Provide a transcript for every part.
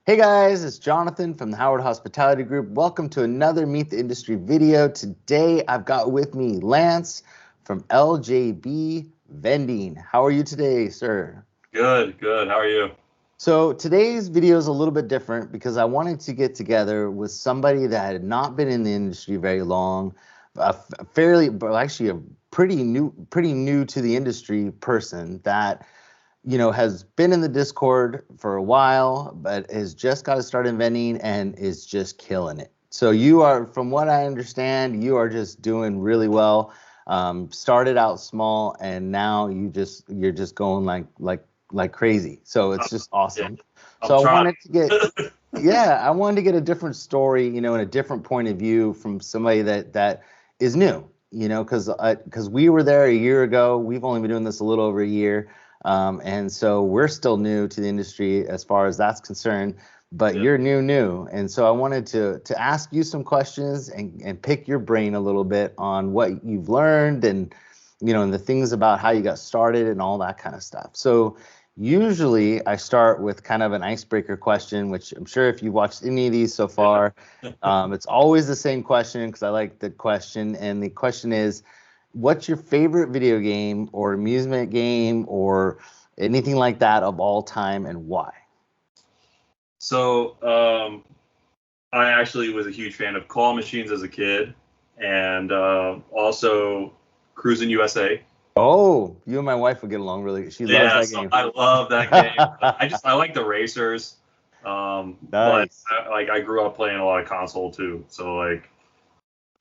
Hey guys, it's Jonathan from the Howard Hospitality Group. Welcome to another Meet the Industry video. Today I've got with me Lance from LJB Vending. How are you today, sir? Good, good. How are you? So today's video is a little bit different because I wanted to get together with somebody that had not been in the industry very long, actually a pretty new to the industry person that has been in the Discord for a while, but has just got to start in vending and is just killing it. So you are, from what I understand, you are just doing really well. Started out small, and now you're just going like crazy. So it's just Yeah, awesome. I'm So I trying. wanted to get, yeah, I wanted to get a different story, and a different point of view from somebody that is new. Because we were there a year ago. We've only been doing this a little over a year. And so we're still new to the industry as far as that's concerned, but Yeah, you're new. And so I wanted to ask you some questions and pick your brain a little bit on what you've learned and the things about how you got started and all that kind of stuff. So usually I start with kind of an icebreaker question, which I'm sure if you've watched any of these so far, yeah. it's always the same question because I like the question. And the question is, what's your favorite video game or amusement game or anything like that of all time and why? So, I actually was a huge fan of claw machines as a kid, and also Cruising USA. Oh, you and my wife would get along really. She loves Yeah, that so game. I love that game. I like the racers, but Nice. I grew up playing a lot of console too. So like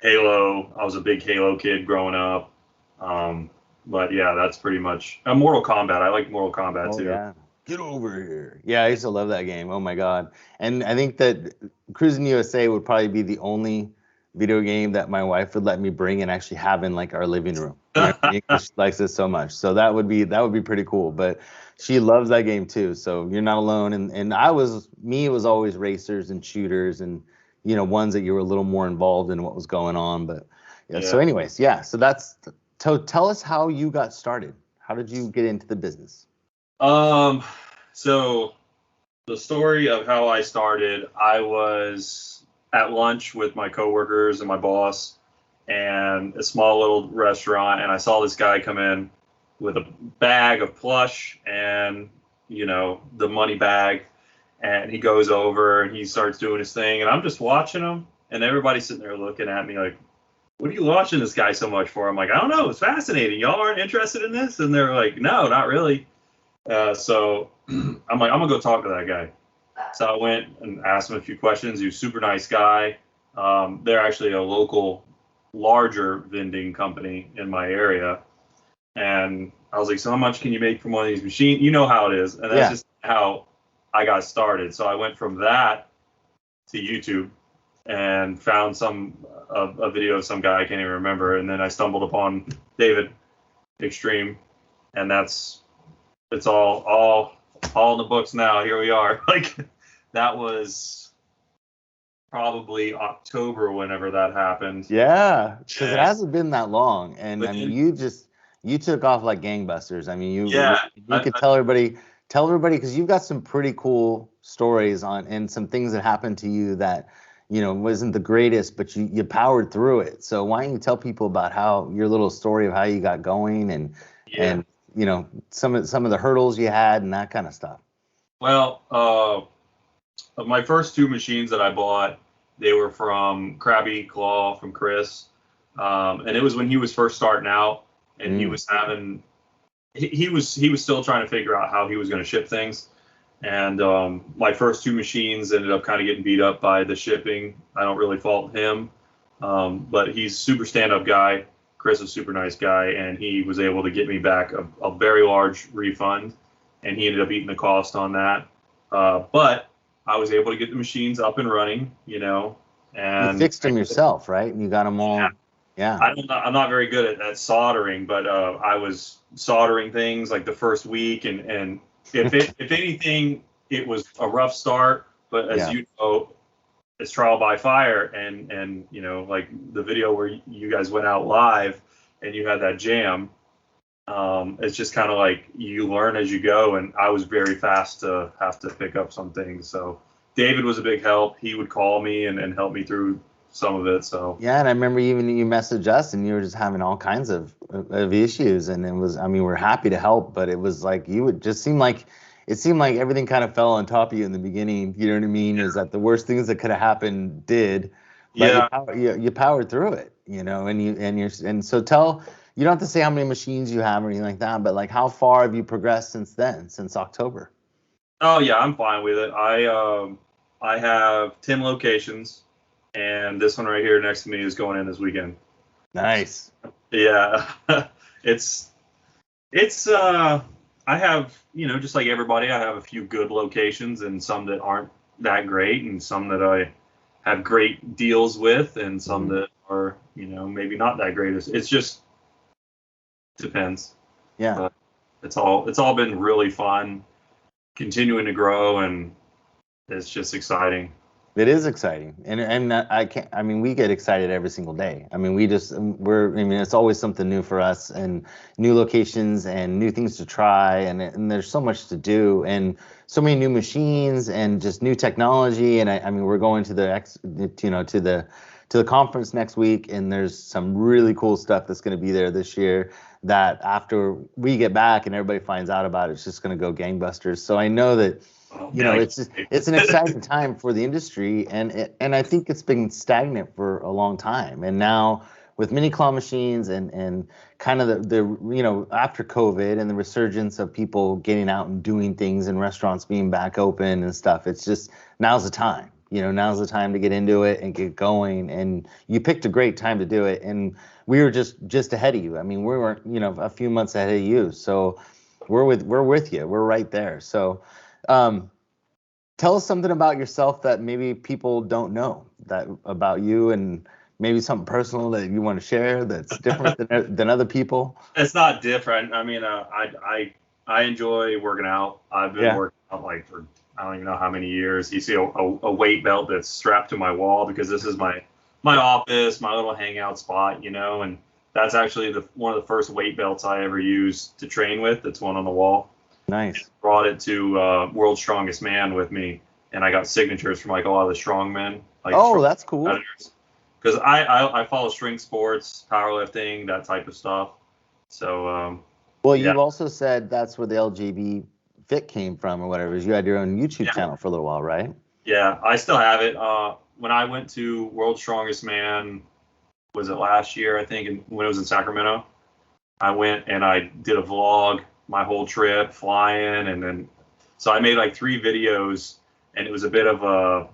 Halo, I was a big Halo kid growing up. Um, but yeah, that's pretty much Mortal Kombat. I like Mortal Kombat Oh too. yeah. Get over here. Yeah, I used to love that game. Oh my God. And I think that Cruising USA would probably be the only video game that my wife would let me bring and actually have in like our living room. You know what I mean? 'Cause she likes it so much. So that would be pretty cool. But she loves that game too. So you're not alone. And it was always racers and shooters and ones that you were a little more involved in what was going on. But yeah, so Yeah. anyways, yeah. So tell us how you got started. How did you get into the business? Um, so the story of how I started, I was at lunch with my coworkers and my boss and a small little restaurant, and I saw this guy come in with a bag of plush and, the money bag, and he goes over and he starts doing his thing, and I'm just watching him, and everybody's sitting there looking at me like, what are you watching this guy so much for? I'm like, I don't know, it's fascinating. Y'all aren't interested in this? And they're like, no, not really. So I'm like, I'm gonna go talk to that guy. So I went and asked him a few questions. He was a super nice guy. They're actually a local, larger vending company in my area. And I was like, so how much can you make from one of these machines? You know how it is. And that's Yeah. just how I got started. So I went from that to YouTube and found a video of some guy I can't even remember. And then I stumbled upon David Extreme, and it's all in the books now. Here we are. Like that was probably October whenever that happened. Yeah, because it And hasn't been that long, and I mean, within you took off like gangbusters. I mean, yeah, you could tell everybody because you've got some pretty cool stories on and some things that happened to you that wasn't the greatest, but you powered through it. So why don't you tell people about how your little story of how you got going yeah. and some of the hurdles you had and that kind of stuff. Well, of my first two machines that I bought, they were from Krabby Claw from Chris, and it was when he was first starting out, and he Mm. was having he was still trying to figure out how he was going to ship things. And my first two machines ended up kind of getting beat up by the shipping. I don't really fault him, but he's a super stand-up guy. Chris is a super nice guy, and he was able to get me back a very large refund, and he ended up eating the cost on that. But I was able to get the machines up and running, You and fixed them yourself, right? And you got them all. Yeah. I'm not very good at soldering, but I was soldering things like the first week, and if anything, it was a rough start. But as Yeah. you know, it's trial by fire, and like the video where you guys went out live and you had that jam. It's just kind of like you learn as you go, and I was very fast to have to pick up some things. So David was a big help. He would call me and help me through some of it. So Yeah, and I remember even you messaged us and you were just having all kinds of issues, and it was, I mean, we're happy to help, but it was like you would just seem like it seemed like everything kind of fell on top of you in the beginning. You know what I mean? Is that the worst things that could have happened did, but yeah. you powered through it, you know, and so tell, you don't have to say how many machines you have or anything like that, but like how far have you progressed since then, since October? Oh yeah, I'm fine with it. I have 10 locations, and this one right here next to me is going in this weekend. Nice. Yeah, it's I have, you know, just like everybody, I have a few good locations and some that aren't that great, and some that I have great deals with, and some that are, you know, maybe not that great. It's just depends. Yeah. But it's all been really fun, continuing to grow, and it's just exciting. It is exciting, and I can't. I mean, we get excited every single day. I mean, I mean, it's always something new for us, and new locations and new things to try, and there's so much to do, and so many new machines, and just new technology. And I mean, we're going to the conference next week, and there's some really cool stuff that's going to be there this year. That after we get back and everybody finds out about it, it's just going to go gangbusters. So I know that. You know, it's an exciting time for the industry, and I think it's been stagnant for a long time. And now with mini claw machines and kind of the you know, after COVID and the resurgence of people getting out and doing things and restaurants being back open and stuff, it's just now's the time. You know, now's the time to get into it and get going. And you picked a great time to do it, and we were just ahead of you. I mean, we weren't, you know, a few months ahead of you, so we're with you. We're right there. So. Tell us something about yourself that maybe people don't know that about you, and maybe something personal that you want to share that's different than other people. It's not different. I mean, I enjoy working out. I've been working out like for I don't even know how many years. You see a weight belt that's strapped to my wall because this is my office, my little hangout spot, you know, and that's actually one of the first weight belts I ever used to train with. That's one on the wall. Nice. Brought it to World's Strongest Man with me, and I got signatures from like a lot of the strong men. Like that's cool. Because I follow strength sports, powerlifting, that type of stuff. So. Well, you've also said that's where the LJB Fit came from, or whatever. You had your own YouTube channel for a little while, right? Yeah, I still have it. When I went to World's Strongest Man, was it last year? I think, and when it was in Sacramento, I went and I did a vlog. My whole trip flying, and then so I made like 3 videos, and it was a bit of a,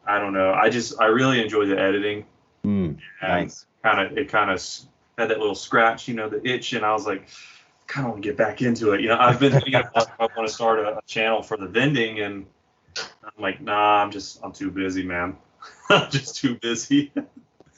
I don't know, I really enjoyed the editing. Nice. It kind of had that little scratch, you know, the itch, and I was like, kind of want to get back into it. You know, I've been thinking about I want to start a channel for the vending, and I'm like, nah, I'm too busy, man. I'm just too busy.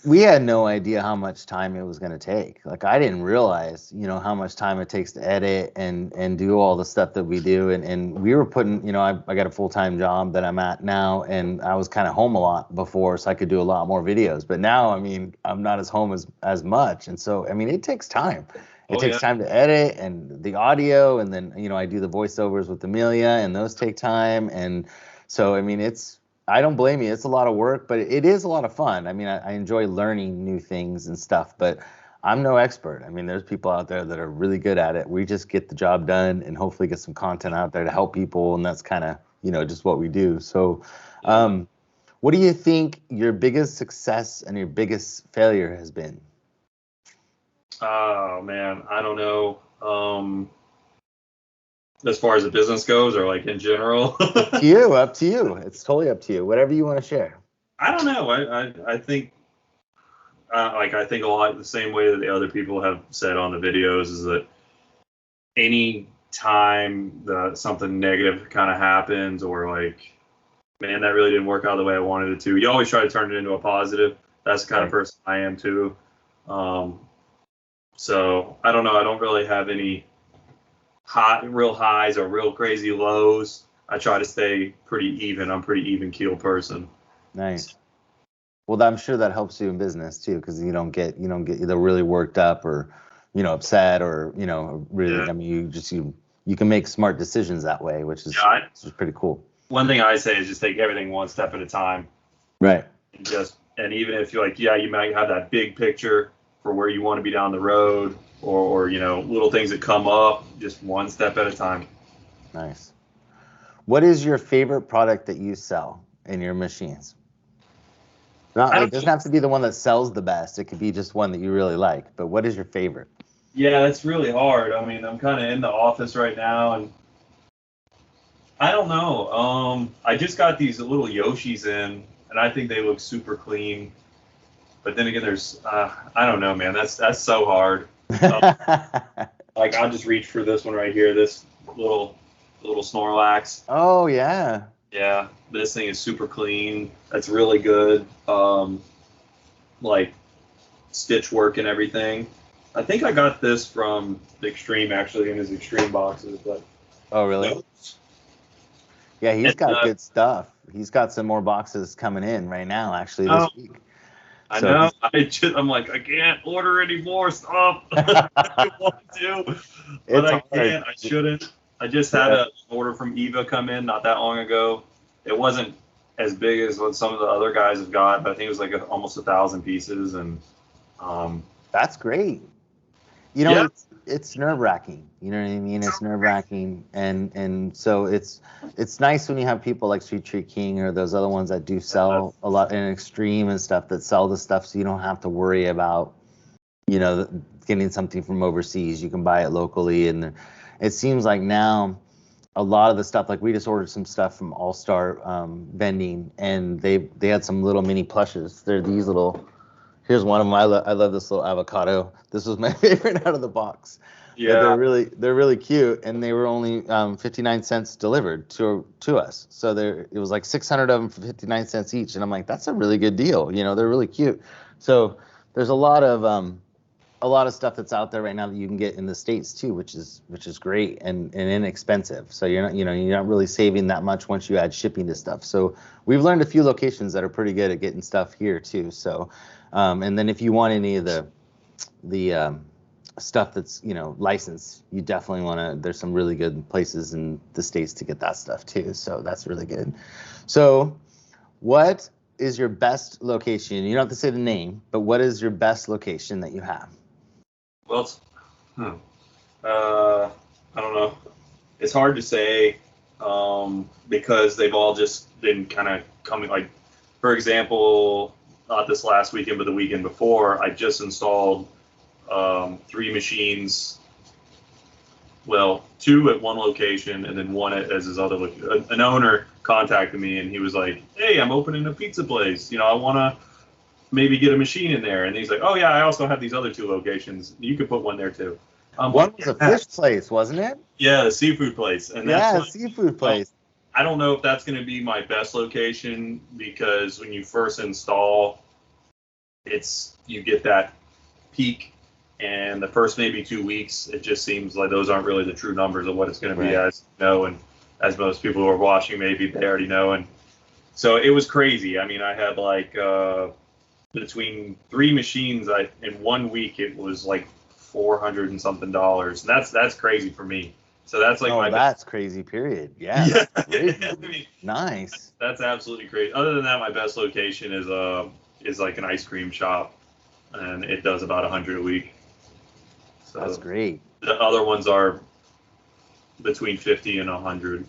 We had no idea how much time it was going to take. Like, I didn't realize, you know, how much time it takes to edit and do all the stuff that we do. And we were putting, you know, I got a full-time job that I'm at now, and I was kind of home a lot before, so I could do a lot more videos. But now, I mean, I'm not as home as much. And so, I mean, it takes time. It takes time to edit and the audio. And then, you know, I do the voiceovers with Amelia, and those take time. And so, I mean, I don't blame you. It's a lot of work, but it is a lot of fun. I mean, I enjoy learning new things and stuff, but I'm no expert. I mean, there's people out there that are really good at it. We just get the job done and hopefully get some content out there to help people, and that's kind of, you know, just what we do. So, what do you think your biggest success and your biggest failure has been? Oh man, I don't know. As far as the business goes, or like in general? Up to you. It's totally up to you. Whatever you want to share. I don't know. I think I think a lot the same way that the other people have said on the videos is that any time that something negative kind of happens, or like, man, that really didn't work out the way I wanted it to, you always try to turn it into a positive. That's the kind of person I am too. So I don't know. I don't really have any real highs or real crazy lows. I try to stay pretty even. I'm a pretty even keeled person. Nice. Well, I'm sure that helps you in business too, because you don't get either really worked up or, you know, upset or, you know, really. Yeah. I mean, you can make smart decisions that way, which is pretty cool. one thing I say is just take everything one step at a time. Right. And even if you're like, yeah, you might have that big picture for where you want to be down the road, or little things that come up, just one step at a time. Nice. What is your favorite product that you sell in your machines? It doesn't have to be the one that sells the best. It could be just one that you really like. But what is your favorite? Yeah, that's really hard. I mean, I'm kind of in the office right now, and I don't know. I just got these little Yoshis in, and I think they look super clean. But then again, there's I don't know, man. That's so hard. Like I'll just reach for this one right here, this little Snorlax. Oh yeah. Yeah, this thing is super clean. That's really good. Like stitch work and everything. I think I got this from the Extreme, actually, in his Extreme boxes. But oh really? No. Yeah, he's got good stuff. He's got some more boxes coming in right now, actually, this week. I know. I'm like, I can't order any more stuff. I want to, but I can't. I shouldn't. I just had an order from Eva come in not that long ago. It wasn't as big as what some of the other guys have got, but I think it was like almost 1,000 pieces. And that's great. It's nerve-wracking. You know what I mean? It's nerve-wracking, and so it's nice when you have people like Sweet Tree King or those other ones that do sell a lot in Extreme and stuff that sell the stuff, so you don't have to worry about getting something from overseas. You can buy it locally, and it seems like now a lot of the stuff, like we just ordered some stuff from All Star Vending, and they had some little mini plushes. They're these little. Here's one of them. I love this little avocado. This was my favorite out of the box. Yeah, but they're really cute, and they were only 59 cents delivered to us. So it was like 600 of them for 59 cents each, and I'm like, that's a really good deal. They're really cute. So there's a lot of stuff that's out there right now that you can get in the States too, which is great and inexpensive. So you're not really saving that much once you add shipping to stuff. So we've learned a few locations that are pretty good at getting stuff here too. So and then if you want any of the stuff that's licensed, you definitely want to. There's some really good places in the States to get that stuff too. So that's really good. So what is your best location? You don't have to say the name, but what is your best location that you have? Well, I don't know. It's hard to say because they've all just been kind of coming. Like, for example, not this last weekend, but the weekend before, I just installed 3 machines. Well, 2 at one location and then 1 at his other location. An owner contacted me and he was like, "Hey, I'm opening a pizza place. I want to maybe get a machine in there." And he's like, "Oh yeah, I also have these other 2 locations. You could put one there too." One was a fish place, wasn't it? Yeah, the seafood place. And that's seafood place. I don't know if that's going to be my best location because when you first install, you get that peak, and the first maybe 2 weeks, it just seems like those aren't really the true numbers of what it's going to be, as and as most people who are watching maybe they already know. And so it was crazy. I mean, I had like between 3 machines, in 1 week it was like $400 and something, and that's crazy for me. So that's like that's crazy. Period. Yeah. I mean, nice. That's absolutely crazy. Other than that, my best location is like an ice cream shop, and it does about 100 a week. So that's great. The other ones are between 50 and 100.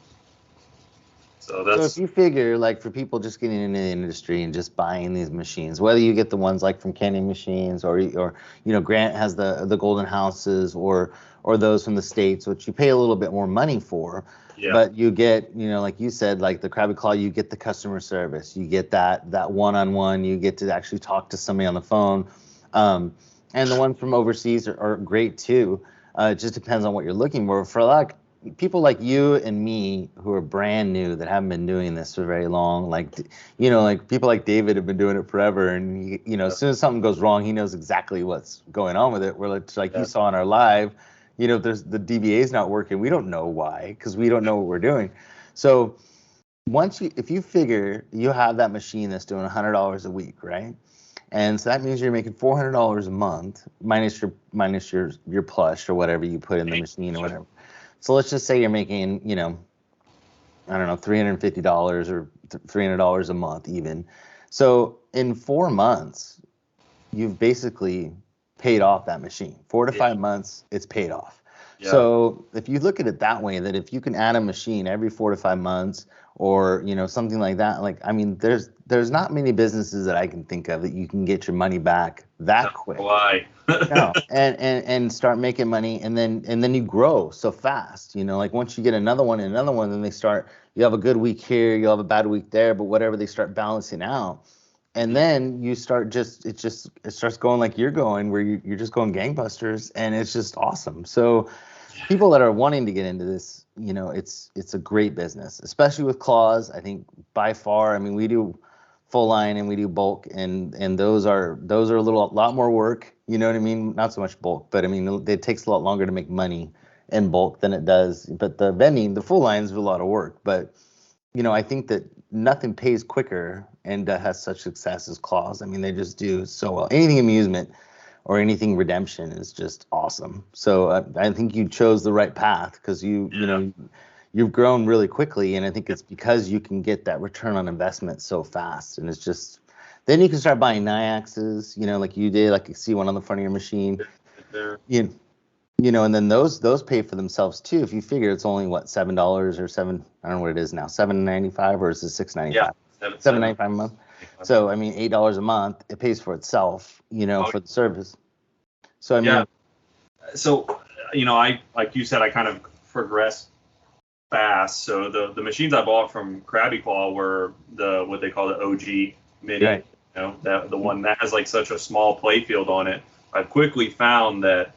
So if you figure, like, for people just getting into the industry and just buying these machines, whether you get the ones like from Canyon Machines or Grant has the Golden Houses or those from the States, which you pay a little bit more money for, but you get, like you said, like the Krabby Claw, you get the customer service, you get that one-on-one, you get to actually talk to somebody on the phone, and the ones from overseas are great too. It just depends on what you're looking for. For like people like you and me who are brand new that haven't been doing this for very long, like people like David have been doing it forever, and as soon as something goes wrong, he knows exactly what's going on with it. We're like you saw in our live, there's the DVA's not working, we don't know why, because we don't know what we're doing. So if you figure you have that machine that's doing $100 a week, right? And so that means you're making $400 a month minus your plush or whatever you put in the machine or whatever. So let's just say you're making, I don't know, $350 or $300 a month even. So in 4 months, you've basically paid off that machine. 4 to 5 months, it's paid off. Yeah. So if you look at it that way, that if you can add a machine every 4 to 5 months, or something like that, like, I mean, there's not many businesses that I can think of that you can get your money back that quick. Why? No, and start making money, and then you grow so fast. Like once you get another one and another one, then you have a good week here, you'll have a bad week there, but whatever, they start balancing out. And then you start it starts going like you're going, where you're just going gangbusters, and it's just awesome. So people that are wanting to get into this, it's a great business, especially with claws. I think by far, I mean, we do full line and we do bulk, and those are a lot more work. You know what I mean? Not so much bulk, but I mean, it takes a lot longer to make money in bulk than it does. But the vending, the full lines, is a lot of work. But I think that nothing pays quicker and has such success as claws. I mean, they just do so well. Anything amusement or anything redemption is just awesome. So I think you chose the right path, because you've grown really quickly, and I think it's because you can get that return on investment so fast, and it's just then you can start buying Niaxes, like you did, like you see one on the front of your machine. And then those pay for themselves too. If you figure it's only what, $7 or I don't know what it is now, $7.95, or is it $6.95? Yeah, $7.95 a month. So I mean, $8 a month, it pays for itself, for the service. So I mean, so I, like you said, I kind of progressed fast. So the machines I bought from Krabby Claw were what they call the OG Mini. Right. The one that has like such a small play field on it. I've quickly found that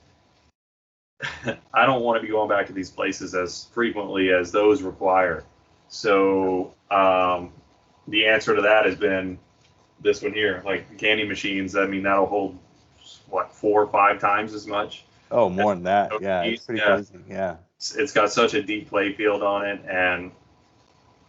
I don't want to be going back to these places as frequently as those require. So the answer to that has been this one here, like candy machines. I mean, that'll hold what, 4 or 5 times as much. Oh, more than that. Yeah, it's pretty crazy. Yeah. It's got such a deep play field on it, and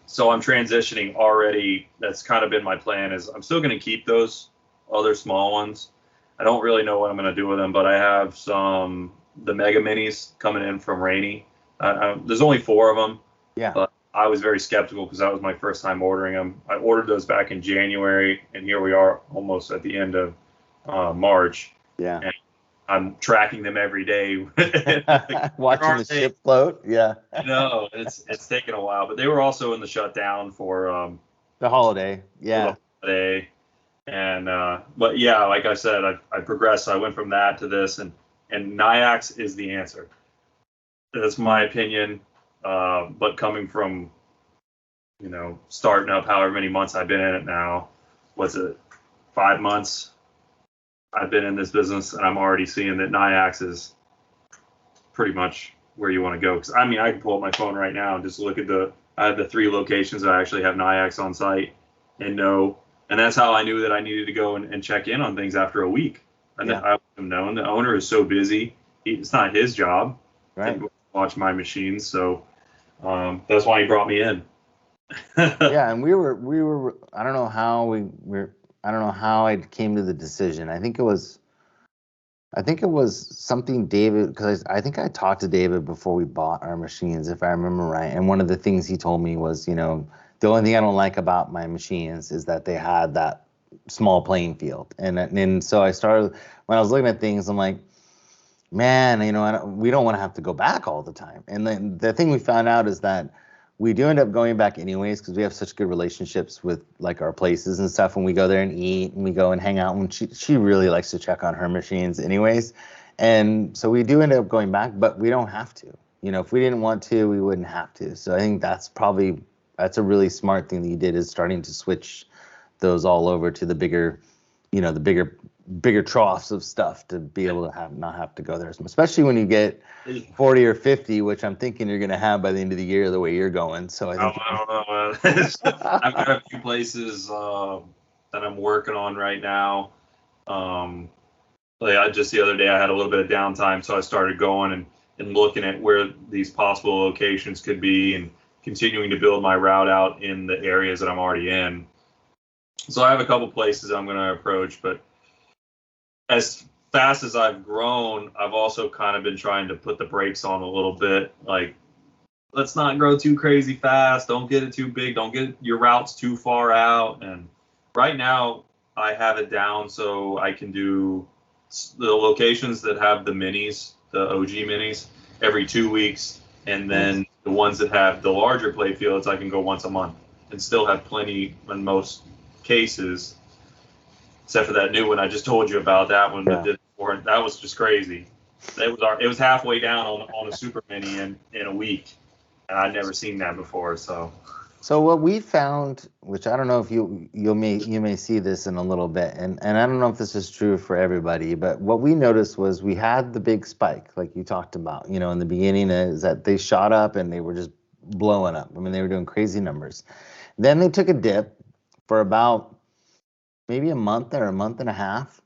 so I'm transitioning already. That's kind of been my plan. Is I'm still going to keep those other small ones. I don't really know what I'm going to do with them, but I have the Mega Minis coming in from Rainy. There's only 4 of them. Yeah. But I was very skeptical because that was my first time ordering them. I ordered those back in January, and here we are almost at the end of March. Yeah. And I'm tracking them every day. Watching the ship float. Yeah. No, it's taken a while, but they were also in the shutdown for the holiday. Yeah. The holiday. And but yeah, like I said, I progressed. So I went from that to this, and Niax is the answer. That's my opinion. But coming from, starting up however many months I've been in it now, what's it, 5 months I've been in this business, and I'm already seeing that Niax is pretty much where you want to go. Because I mean, I can pull up my phone right now and just look at I have the 3 locations that I actually have Niax on site, and that's how I knew that I needed to go and check in on things after a week. And I would have known the owner is so busy; it's not his job to watch my machines. So that's why he brought me in. Yeah, and we were. I don't know how I don't know how I came to the decision. I think it was something David, because I think I talked to David before we bought our machines, if I remember right. And one of the things he told me was, the only thing I don't like about my machines is that they had that small playing field. And so I started, when I was looking at things, I'm like, man, we don't want to have to go back all the time. And then the thing we found out is that we do end up going back anyways, because we have such good relationships with like our places and stuff. When we go there and eat and we go and hang out, and she really likes to check on her machines anyways. And so we do end up going back, but we don't have to. If we didn't want to, we wouldn't have to. So I think that's a really smart thing that you did, is starting to switch those all over to the bigger, the bigger troughs of stuff, to be able to not have to go there as much, especially when you get 40 or 50, which I'm thinking you're going to have by the end of the year, the way you're going. So I don't know. I've got a few places that I'm working on right now. Just the other day I had a little bit of downtime, so I started going and looking at where these possible locations could be, and continuing to build my route out in the areas that I'm already in. So I have a couple places I'm going to approach, but as fast as I've grown, I've also kind of been trying to put the brakes on a little bit. Like let's not grow too crazy fast. Don't get it too big. Don't get your routes too far out. And right now, I have it down so I can do the locations that have the minis, the OG minis, every 2 weeks, and then the ones that have the larger play fields, I can go once a month and still have plenty in most cases, except for that new one I just told you about. That one that did before, that was just crazy. It was halfway down on a super mini in a week, and I'd never seen that before. So what we found, which I don't know if you may see this in a little bit, and I don't know if this is true for everybody, but what we noticed was we had the big spike, like you talked about, in the beginning, is that they shot up and they were just blowing up. I mean, they were doing crazy numbers. Then they took a dip for about maybe a month or a month and a half,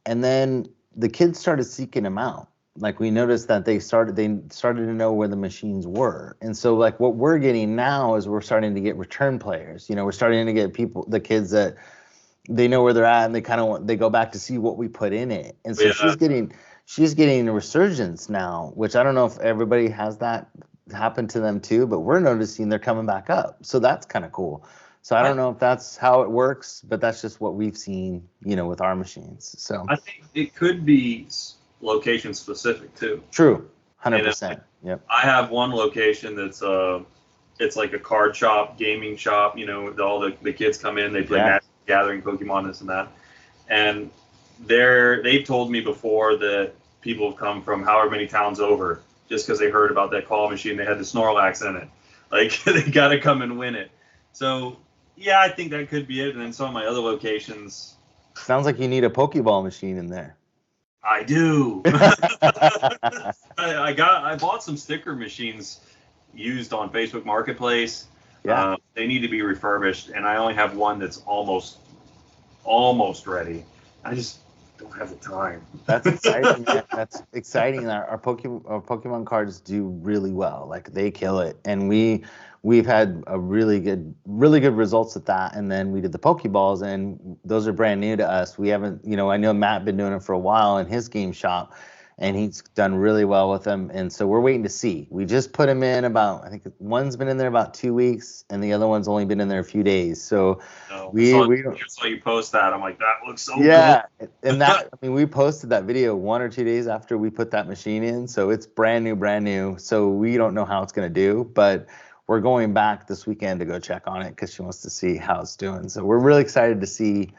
and then the kids started seeking them out. Like we noticed that they started to know where the machines were. And so like what we're getting now is we're starting to get return players. We're starting to get the kids that they know where they're at, and they go back to see what we put in it. And so she's getting a resurgence now, which I don't know if everybody has that happen to them too, but we're noticing they're coming back up. So that's kind of cool. So I don't know if that's how it works, but that's just what we've seen, with our machines. So I think it could be location specific too. True, 100%. Yep. I have one location that's it's like a card shop, gaming shop. All the kids come in, they play Magic Gathering, Pokemon, this and that, and they've told me before that people have come from however many towns over just because they heard about that claw machine. They had the Snorlax in it, like they got to come and win it. So yeah, I think that could be it. And then some of my other locations. Sounds like you need a Pokeball machine in there. I do. I bought some sticker machines used on Facebook Marketplace. Yeah. They need to be refurbished, and I only have one that's almost ready. I just don't have the time. That's exciting. That's exciting that our Pokemon cards do really well. Like they kill it, and we've had a really good results at that. And then we did the Pokeballs, and those are brand new to us. We haven't, I know Matt been doing it for a while in his game shop, and he's done really well with them. And so we're waiting to see. We just put them in I think one's been in there about 2 weeks, and the other one's only been in there a few days. So I saw you post that. I'm like, that looks so good. Yeah, and we posted that video 1 or 2 days after we put that machine in. So it's brand new. So we don't know how it's gonna do, but we're going back this weekend to go check on it because she wants to see how it's doing. So we're really excited to see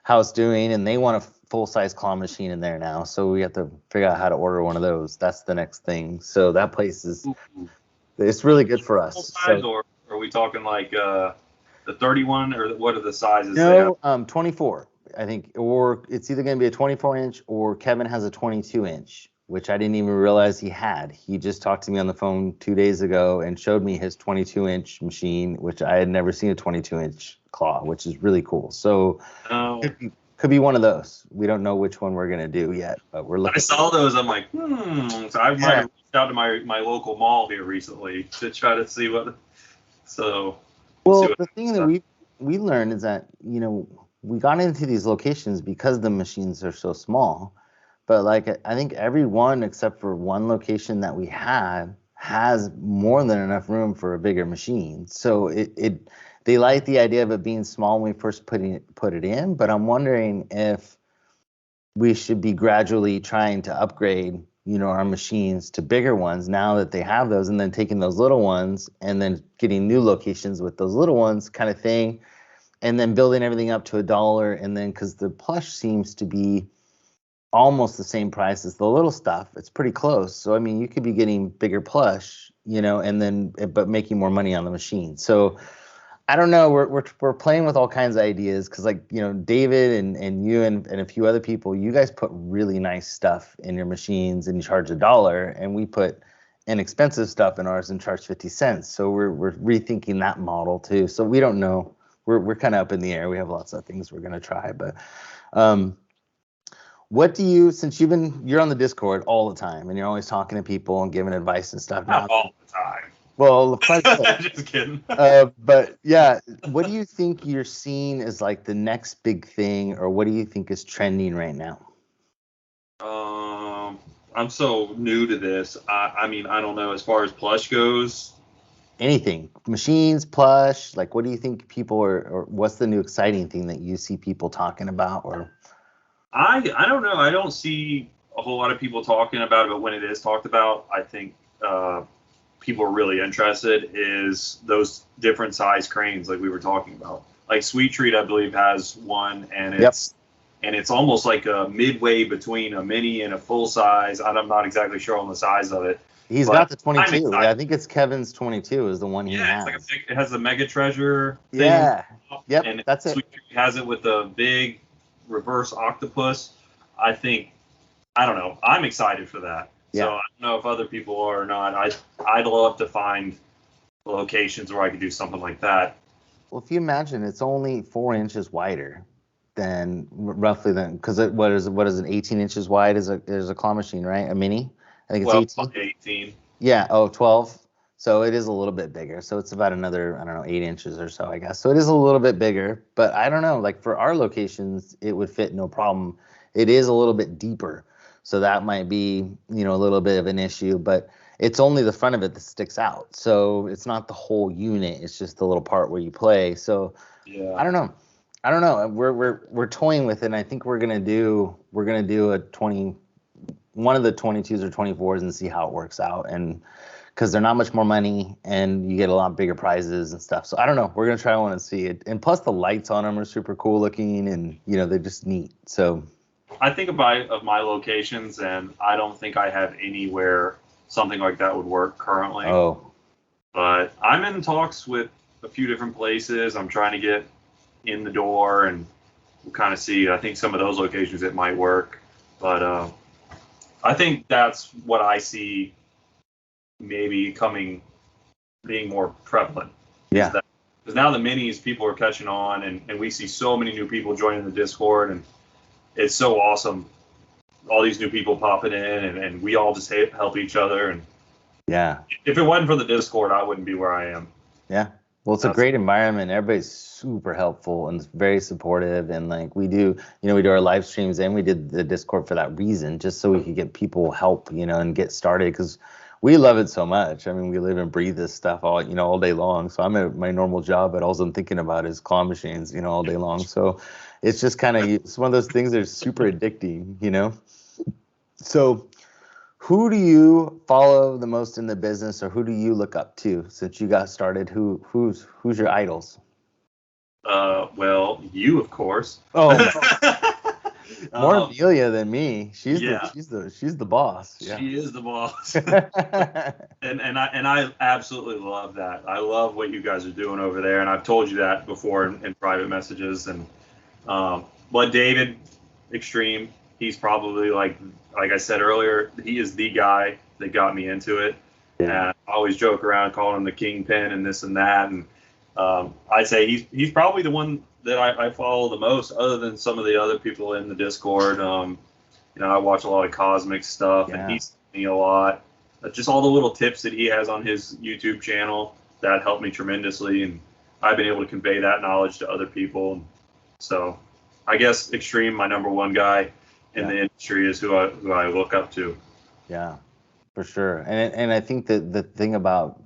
how it's doing, and they want a full-size claw machine in there now. So we have to figure out how to order one of those. That's the next thing. So that place it's really good for us. Full size, or are we talking like the 31, or what are the sizes? No, 24, I think, or it's either going to be a 24-inch or Kevin has a 22-inch. Which I didn't even realize he had. He just talked to me on the phone 2 days ago and showed me his 22-inch machine, which I had never seen a 22-inch claw, which is really cool. So could be one of those. We don't know which one we're going to do yet, but we're looking. I saw those. I'm like, So I might have reached out to my local mall here recently to try to see what. So. Well, the thing that we learned is that, we got into these locations because the machines are so small. But like I think every one except for one location that we had has more than enough room for a bigger machine. So they like the idea of it being small when we first put it in. But I'm wondering if we should be gradually trying to upgrade, our machines to bigger ones now that they have those, and then taking those little ones and then getting new locations with those little ones, kind of thing, and then building everything up to $1. And then because the plush seems to be almost the same price as the little stuff. It's pretty close. So, I mean, you could be getting bigger plush, and then, but making more money on the machine. So I don't know. We're playing with all kinds of ideas. Cause like, David and you and a few other people, you guys put really nice stuff in your machines and you charge $1, and we put inexpensive stuff in ours and charge 50 cents. So we're rethinking that model too. So we don't know. We're kind of up in the air. We have lots of things we're going to try, but, what do you, since you're on the Discord all the time and you're always talking to people and giving advice and stuff. Not all the time. Well, just kidding. But yeah, what do you think you're seeing as like the next big thing, or what do you think is trending right now? I'm so new to this. I mean, I don't know. As far as plush goes, anything, machines, plush, like what do you think people are, or what's the new exciting thing that you see people talking about? Or I don't know. I don't see a whole lot of people talking about it, but when it is talked about, I think people are really interested is those different size cranes like we were talking about. Like Sweet Treat, I believe, has one, and Yep. it's almost like a midway between a mini and a full size. I'm not exactly sure on the size of it. He's but got the I'm 22. excited. I think it's Kevin's 22 is the one he Yeah, has. it's like it has the Mega Treasure thing. Yeah. Yep, And that's it. Sweet Treat has it with the big reverse octopus. I don't know. I'm excited for that. Yeah. So I don't know if other people are or not. I'd love to find locations where I could do something like that. Well, if you imagine it's only 4 inches wider than roughly than, because what is it 18 inches wide is a claw machine, right? A mini? I think it's 18. 18. Yeah, 12. So it is a little bit bigger. So it's about another, I don't know, 8 inches or so, I guess. So it is a little bit bigger, but I don't know. Like for our locations, it would fit no problem. It is a little bit deeper. So that might be, a little bit of an issue, but it's only the front of it that sticks out. So it's not the whole unit. It's just the little part where you play. So Yeah. I don't know. We're toying with it. And I think we're gonna do a 20, one of the 22s or 24s and see how it works out. And because they're not much more money and you get a lot bigger prizes and stuff. So I don't know. We're gonna try one and see it. And plus the lights on them are super cool looking and they're just neat. So I think of my locations, and I don't think I have anywhere something like that would work currently. Oh. But I'm in talks with a few different places. I'm trying to get in the door, and we'll kind of see. I think some of those locations it might work, but I think that's what I see maybe being more prevalent. Yeah. Because now the minis, people are catching on, and we see so many new people joining the Discord, and it's so awesome. All these new people popping in, and we all just help each other. And yeah, if it wasn't for the Discord, I wouldn't be where I am. Yeah. Well, it's a great environment. Everybody's super helpful and very supportive. And like we do our live streams, and we did the Discord for that reason, just so we could get people help, and get started, because we love it so much. I mean, we live and breathe this stuff all day long. So I'm at my normal job, but all I'm thinking about is claw machines, all day long. So it's just it's one of those things that are super addicting, So who do you follow the most in the business, or who do you look up to since you got started? Who's your idols? Well, you, of course. Oh, more Amelia than me. She's the boss. Yeah. She is the boss. and I absolutely love that. I love what you guys are doing over there, and I've told you that before in private messages. And but David, Extreme, he's probably like I said earlier, he is the guy that got me into it. Yeah. And I always joke around calling him the kingpin and this and that. And I'd say he's probably the one that I follow the most, other than some of the other people in the Discord. I watch a lot of Cosmic stuff, and he's me a lot. Just all the little tips that he has on his YouTube channel that helped me tremendously, and I've been able to convey that knowledge to other people. So I guess Extreme, my number one guy in the industry, is who I look up to. Yeah, for sure. And I think that the thing about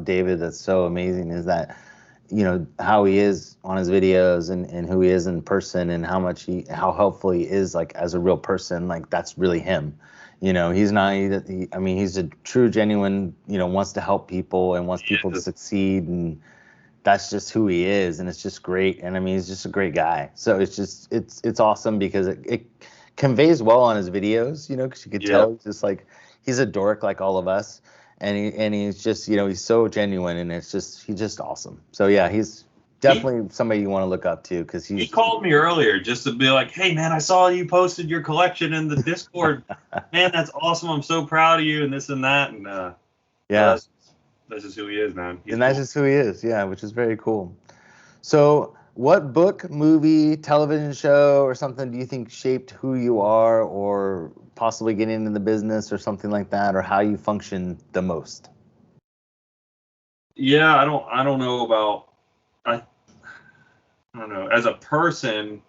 David that's so amazing is that how he is on his videos and who he is in person, and how helpful he is like as a real person. Like that's really him. He's not. He's a true, genuine. Wants to help people and wants people to succeed, and that's just who he is, and it's just great. And he's just a great guy. So it's awesome because it conveys well on his videos. Because you could tell he's a dork like all of us. And he's just, he's so genuine, and he's just awesome. So yeah, he's definitely somebody you want to look up to, because he called me earlier just to be like, hey man, I saw you posted your collection in the Discord. Man, that's awesome. I'm so proud of you, and this and that. And that's just who he is, man. That's just who he is. Yeah, which is very cool. So what book, movie, television show, or something do you think shaped who you are, or possibly getting into the business or something like that, or how you function the most? Yeah, I don't know about, I don't know. As a person,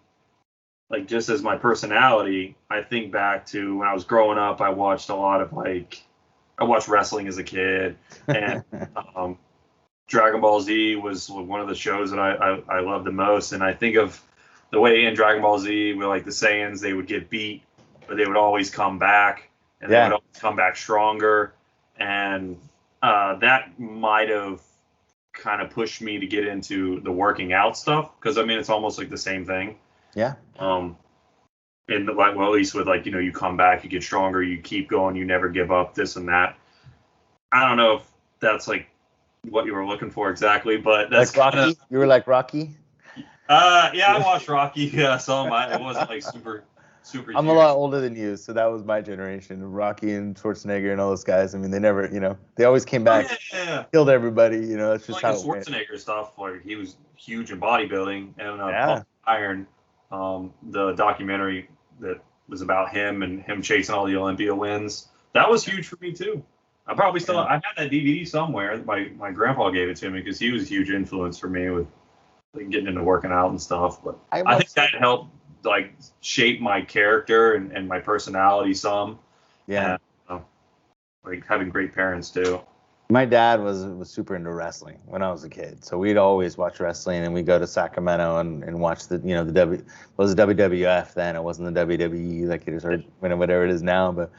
like just as my personality, I think back to when I was growing up, I watched a lot of I watched wrestling as a kid, and Dragon Ball Z was one of the shows that I loved the most. And I think of the way in Dragon Ball Z, where like the Saiyans, they would get beat, but they would always come back, and they would always come back stronger. And that might have kind of pushed me to get into the working out stuff, because I mean it's almost like the same thing. Yeah. And like, well, at least with like, you come back, you get stronger, you keep going, you never give up, this and that. I don't know if that's like what you were looking for exactly, but that's like Rocky. You were like Rocky. Yeah, I watched Rocky. Yeah, some. It wasn't like super. I'm huge. A lot older than you, so that was my generation. Rocky and Schwarzenegger and all those guys. I mean, they never, they always came back, killed everybody. It's just like how the Schwarzenegger stuff. Like he was huge in bodybuilding, and Iron, the documentary that was about him and him chasing all the Olympia wins. That was huge for me too. I probably still I had that DVD somewhere. My grandpa gave it to me because he was a huge influence for me with like getting into working out and stuff. But I think that helped like shape my character and my personality some. Yeah. And, like having great parents too. My dad was super into wrestling when I was a kid, so we'd always watch wrestling, and we'd go to Sacramento and watch the was WWF then. It wasn't the WWE like it is, or whatever it is now, but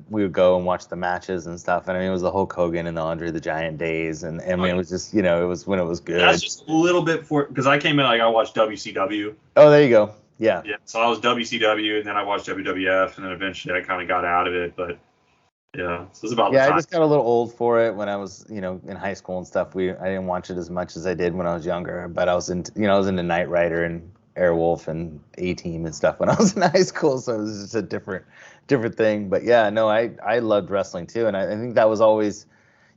we would go and watch the matches and stuff. And I mean, it was the Hulk Hogan and the Andre the Giant days, and I mean, it was just it was when it was good. That's just a little bit because I came in like I watched WCW. Oh, there you go. Yeah. Yeah. So I was WCW, and then I watched WWF, and then eventually I kind of got out of it, but. Yeah, so it's about. Yeah, I just got a little old for it when I was, in high school and stuff. I didn't watch it as much as I did when I was younger. But I was into Knight Rider and Airwolf and A-Team and stuff when I was in high school. So it was just a different thing. But yeah, no, I loved wrestling too, and I think that was always,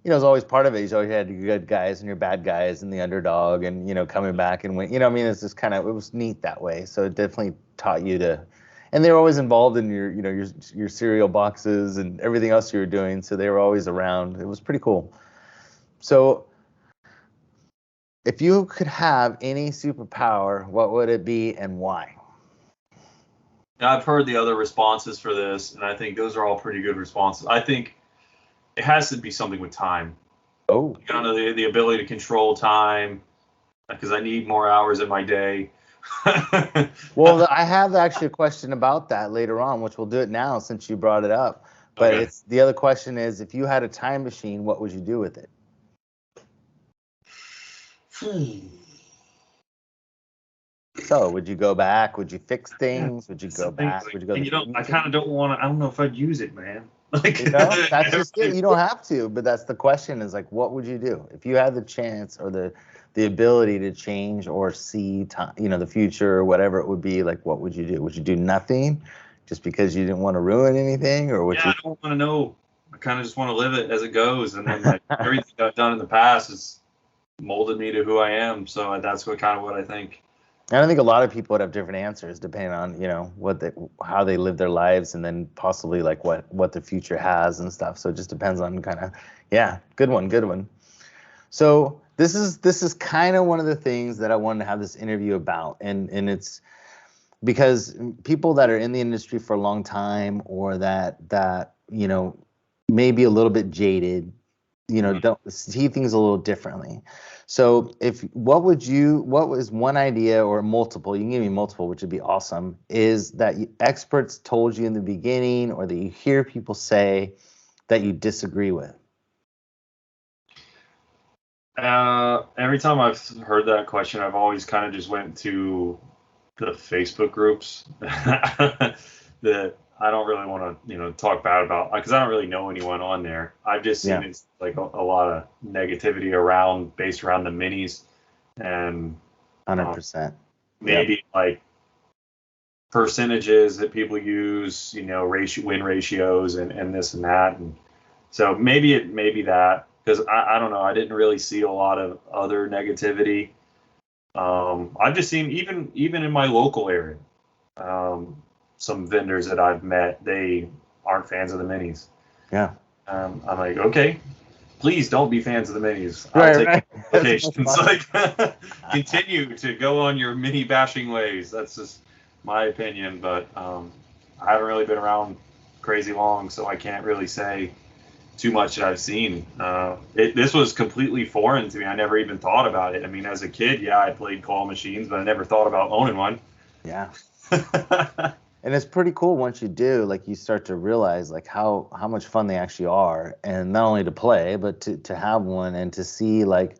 it was always part of it. You always had your good guys and your bad guys and the underdog, and coming back and win. I mean, it's just it was neat that way. So it definitely taught you to. And they were always involved in your cereal boxes and everything else you were doing, so they were always around. It was pretty cool. So, if you could have any superpower, what would it be and why? I've heard the other responses for this, and I think those are all pretty good responses. I think it has to be something with time. Oh. The ability to control time, because I need more hours in my day. Well, I have actually a question about that later on, which we'll do it now since you brought it up. But it's the other question is, if you had a time machine, what would you do with it? So, would you go back? Would you fix things? Would you go back? Would you go? I kind of don't want to. I don't know if I'd use it, man. Like, that's just it. You don't have to, but that's the question. Is like, what would you do if you had the chance or the ability to change or see time, the future or whatever it would be? Like, what would you do? Would you do nothing just because you didn't want to ruin anything, or would you? I don't want to know. I kind of just want to live it as it goes, and then like everything I've done in the past has molded me to who I am. So that's what I think. And I think a lot of people would have different answers depending on how they live their lives, and then possibly like what the future has and stuff. So it just depends on good one. So this is kind of one of the things that I wanted to have this interview about, and it's because people that are in the industry for a long time, or that may be a little bit jaded, don't see things a little differently. So what was one idea, or multiple, you can give me multiple, which would be awesome, is that experts told you in the beginning, or that you hear people say that you disagree with? Every time I've heard that question, I've always kind of just went to the Facebook groups that I don't really want to, talk bad about, because I don't really know anyone on there. I've just seen it's like a lot of negativity based around the minis, and 100%. Maybe like percentages that people use, win ratios and this and that. And so maybe that, because I don't know, I didn't really see a lot of other negativity. I've just seen even in my local area, some vendors that I've met, they aren't fans of the minis. Yeah. I'm like, okay, please don't be fans of the minis. I'll take applications. Like, continue to go on your mini bashing ways. That's just my opinion, but I haven't really been around crazy long, so I can't really say too much that I've seen. This was completely foreign to me. I never even thought about it. I mean, as a kid, yeah, I played claw machines, but I never thought about owning one. Yeah. And it's pretty cool once you do, like you start to realize like how much fun they actually are, and not only to play, but to have one and to see like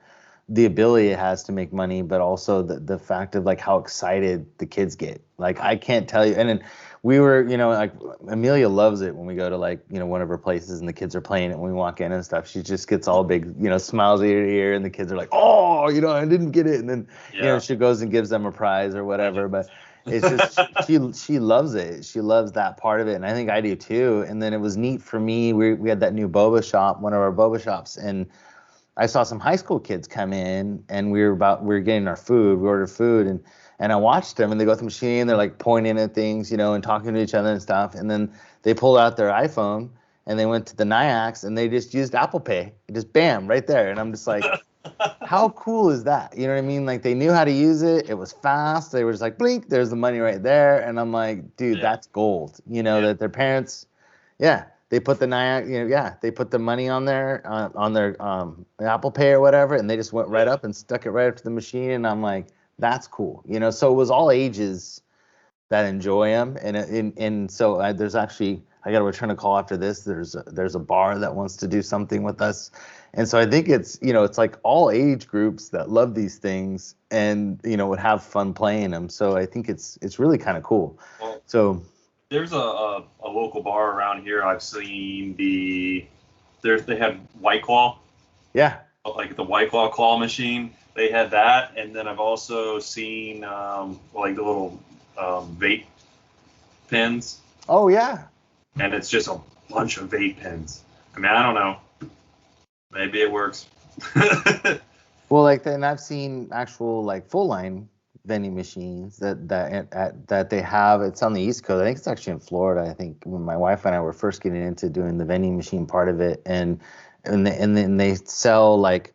the ability it has to make money, but also the fact of like how excited the kids get. Like I can't tell you. And then we were, like Amelia loves it when we go to like, one of her places and the kids are playing it when we walk in and stuff. She just gets all big, smiles ear to ear, and the kids are like, oh, I didn't get it. And then, she goes and gives them a prize or whatever. But it's just she loves it. She loves that part of it, and I think I do too. And then it was neat for me. We had that new boba shop, one of our boba shops, and I saw some high school kids come in, and we were getting our food. We ordered food, and I watched them, and they go to the machine. They're like pointing at things, and talking to each other and stuff. And then they pulled out their iPhone, and they went to the NIAX, and they just used Apple Pay, just bam, right there. And I'm just like, how cool is that? You know what I mean? Like they knew how to use it. It was fast. They were just like, blink, there's the money right there. And I'm like, dude, that's gold. That their parents, they put the they put the money on their Apple Pay or whatever, and they just went right up and stuck it right up to the machine. And I'm like, that's cool. So it was all ages that enjoy them, and so there's actually, I got to return a call after this. There's a bar that wants to do something with us, and so I think it's it's like all age groups that love these things and would have fun playing them. So I think it's really kind of cool. Well, so there's a local bar around here. I've seen they have White Claw. Yeah. Like the White claw machine. They had that, and then I've also seen like the little vape pens. Oh yeah. And it's just a bunch of vape pens. I mean, I don't know. Maybe it works. Well, and I've seen actual like full line vending machines that they have. It's on the East Coast. I think it's actually in Florida. I think when my wife and I were first getting into doing the vending machine part of it, and then they sell like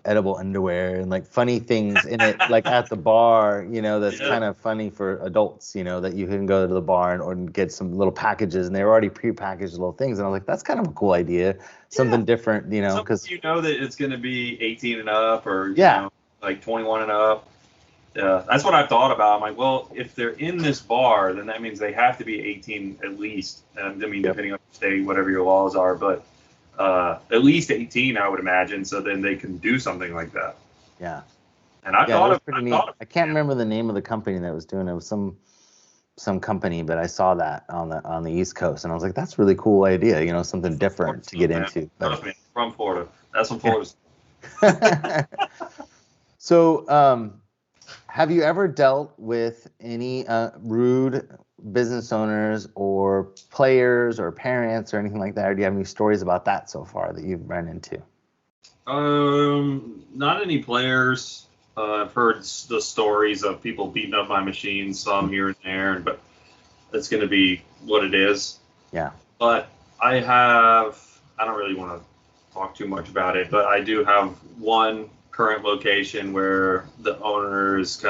edible underwear and like funny things in it, like at the bar, that's kind of funny for adults, that you can go to the bar or get some little packages, and they're already pre-packaged little things. And I was like, that's kind of a cool idea, something different, because that it's going to be 18 and up or like 21 and up. That's what I've thought about. I'm like, well, if they're in this bar, then that means they have to be 18 at least. I mean, depending on the state, whatever your laws are, but at least 18, I would imagine. So then they can do something like that. Yeah. And I thought it was pretty neat. I can't remember the name of the company that was doing it. It was some company, but I saw that on the East Coast, and I was like, that's a really cool idea. Something different to get into. Trust me, from Florida. That's from Florida. So, have you ever dealt with any rude business owners or players or parents or anything like that? Or do you have any stories about that so far that you've run into? Not any players. I've heard the stories of people beating up my machines, some here and there, but that's going to be what it is. Yeah. But I don't really want to talk too much about it, but I do have one current location where the owner is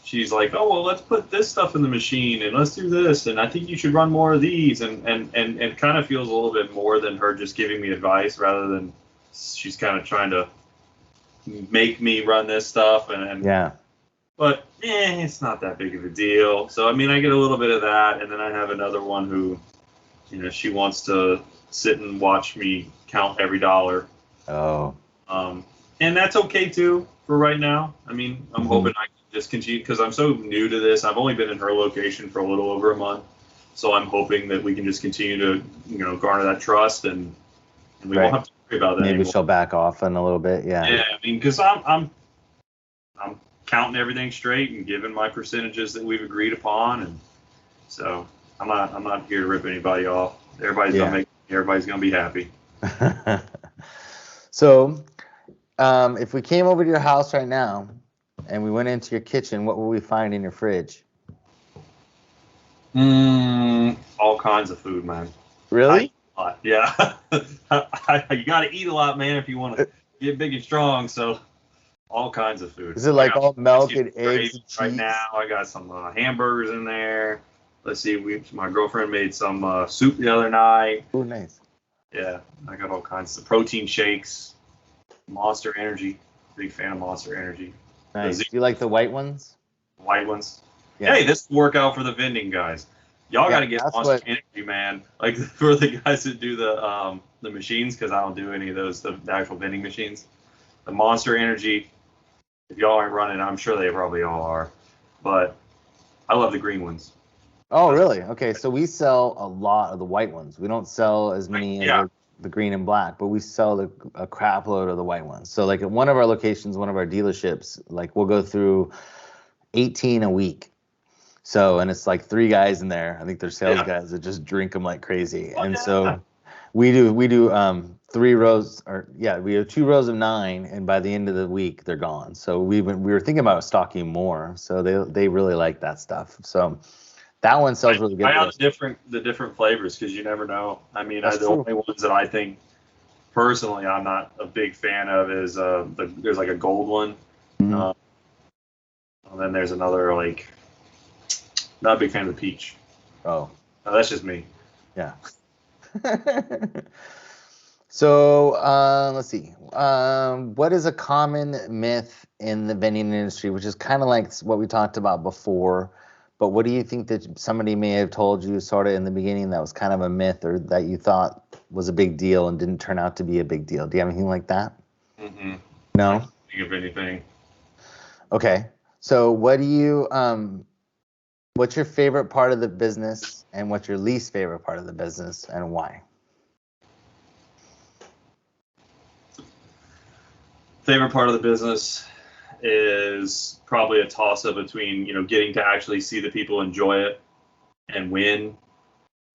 she's like, oh, well, let's put this stuff in the machine and let's do this. And I think you should run more of these. And it kind of feels a little bit more than her just giving me advice, rather than she's kind of trying to make me run this stuff. But it's not that big of a deal. So, I mean, I get a little bit of that. And then I have another one who, she wants to sit and watch me count every dollar. Oh. And that's okay too for right now. I mean, I'm hoping I can just continue, because I'm so new to this. I've only been in her location for a little over a month, so I'm hoping that we can just continue to, garner that trust, and we won't have to worry about that. Maybe anymore. she'll back off in a little bit. Yeah. Yeah, I mean, because I'm counting everything straight and giving my percentages that we've agreed upon, and so I'm not here to rip anybody off. Everybody's gonna be happy. So, if we came over to your house right now and we went into your kitchen, what would we find in your fridge? All kinds of food, man. Really? Yeah. You got to eat a lot, man, if you want to get big and strong. So, all kinds of food. Is it like all milk and eggs and cheese? Right now, I got some hamburgers in there. let's see, my girlfriend made some soup the other night. Oh, nice. Yeah, I got all kinds of protein shakes, Monster Energy. Big fan of Monster Energy. Nice. Do you like the white ones? White ones. Yeah. Hey, this will work out for the vending guys. Y'all got to get Monster Energy, man. Like for the guys that do the machines, because I don't do any of those, the actual vending machines. The Monster Energy. If y'all aren't running, I'm sure they probably all are. But I love the green ones. Oh, really? Okay, so we sell a lot of the white ones. We don't sell as many as the green and black, but we sell a crap load of the white ones. So like at one of our locations, one of our dealerships, like we'll go through 18 a week. So, and it's like 3 guys in there. I think they're sales guys that just drink them like crazy. And so we do 3 rows, or we have 2 rows of 9, and by the end of the week they're gone. So we were thinking about stocking more. So they really like that stuff. So that one sells really good. I have the different flavors because you never know. I mean, the only ones that I think personally I'm not a big fan of is there's like a gold one, and then there's another like. Not a big fan of the peach. Oh. No, that's just me. Yeah. So let's see. What is a common myth in the vending industry, which is kind of like what we talked about before, but what do you think that somebody may have told you sort of in the beginning that was kind of a myth or that you thought was a big deal and didn't turn out to be a big deal? Do you have anything like that? Mm-hmm. No? I don't think of anything. Okay. So what do you what's your favorite part of the business and what's your least favorite part of the business and why? Favorite part of the business is probably a toss-up between, getting to actually see the people enjoy it and win,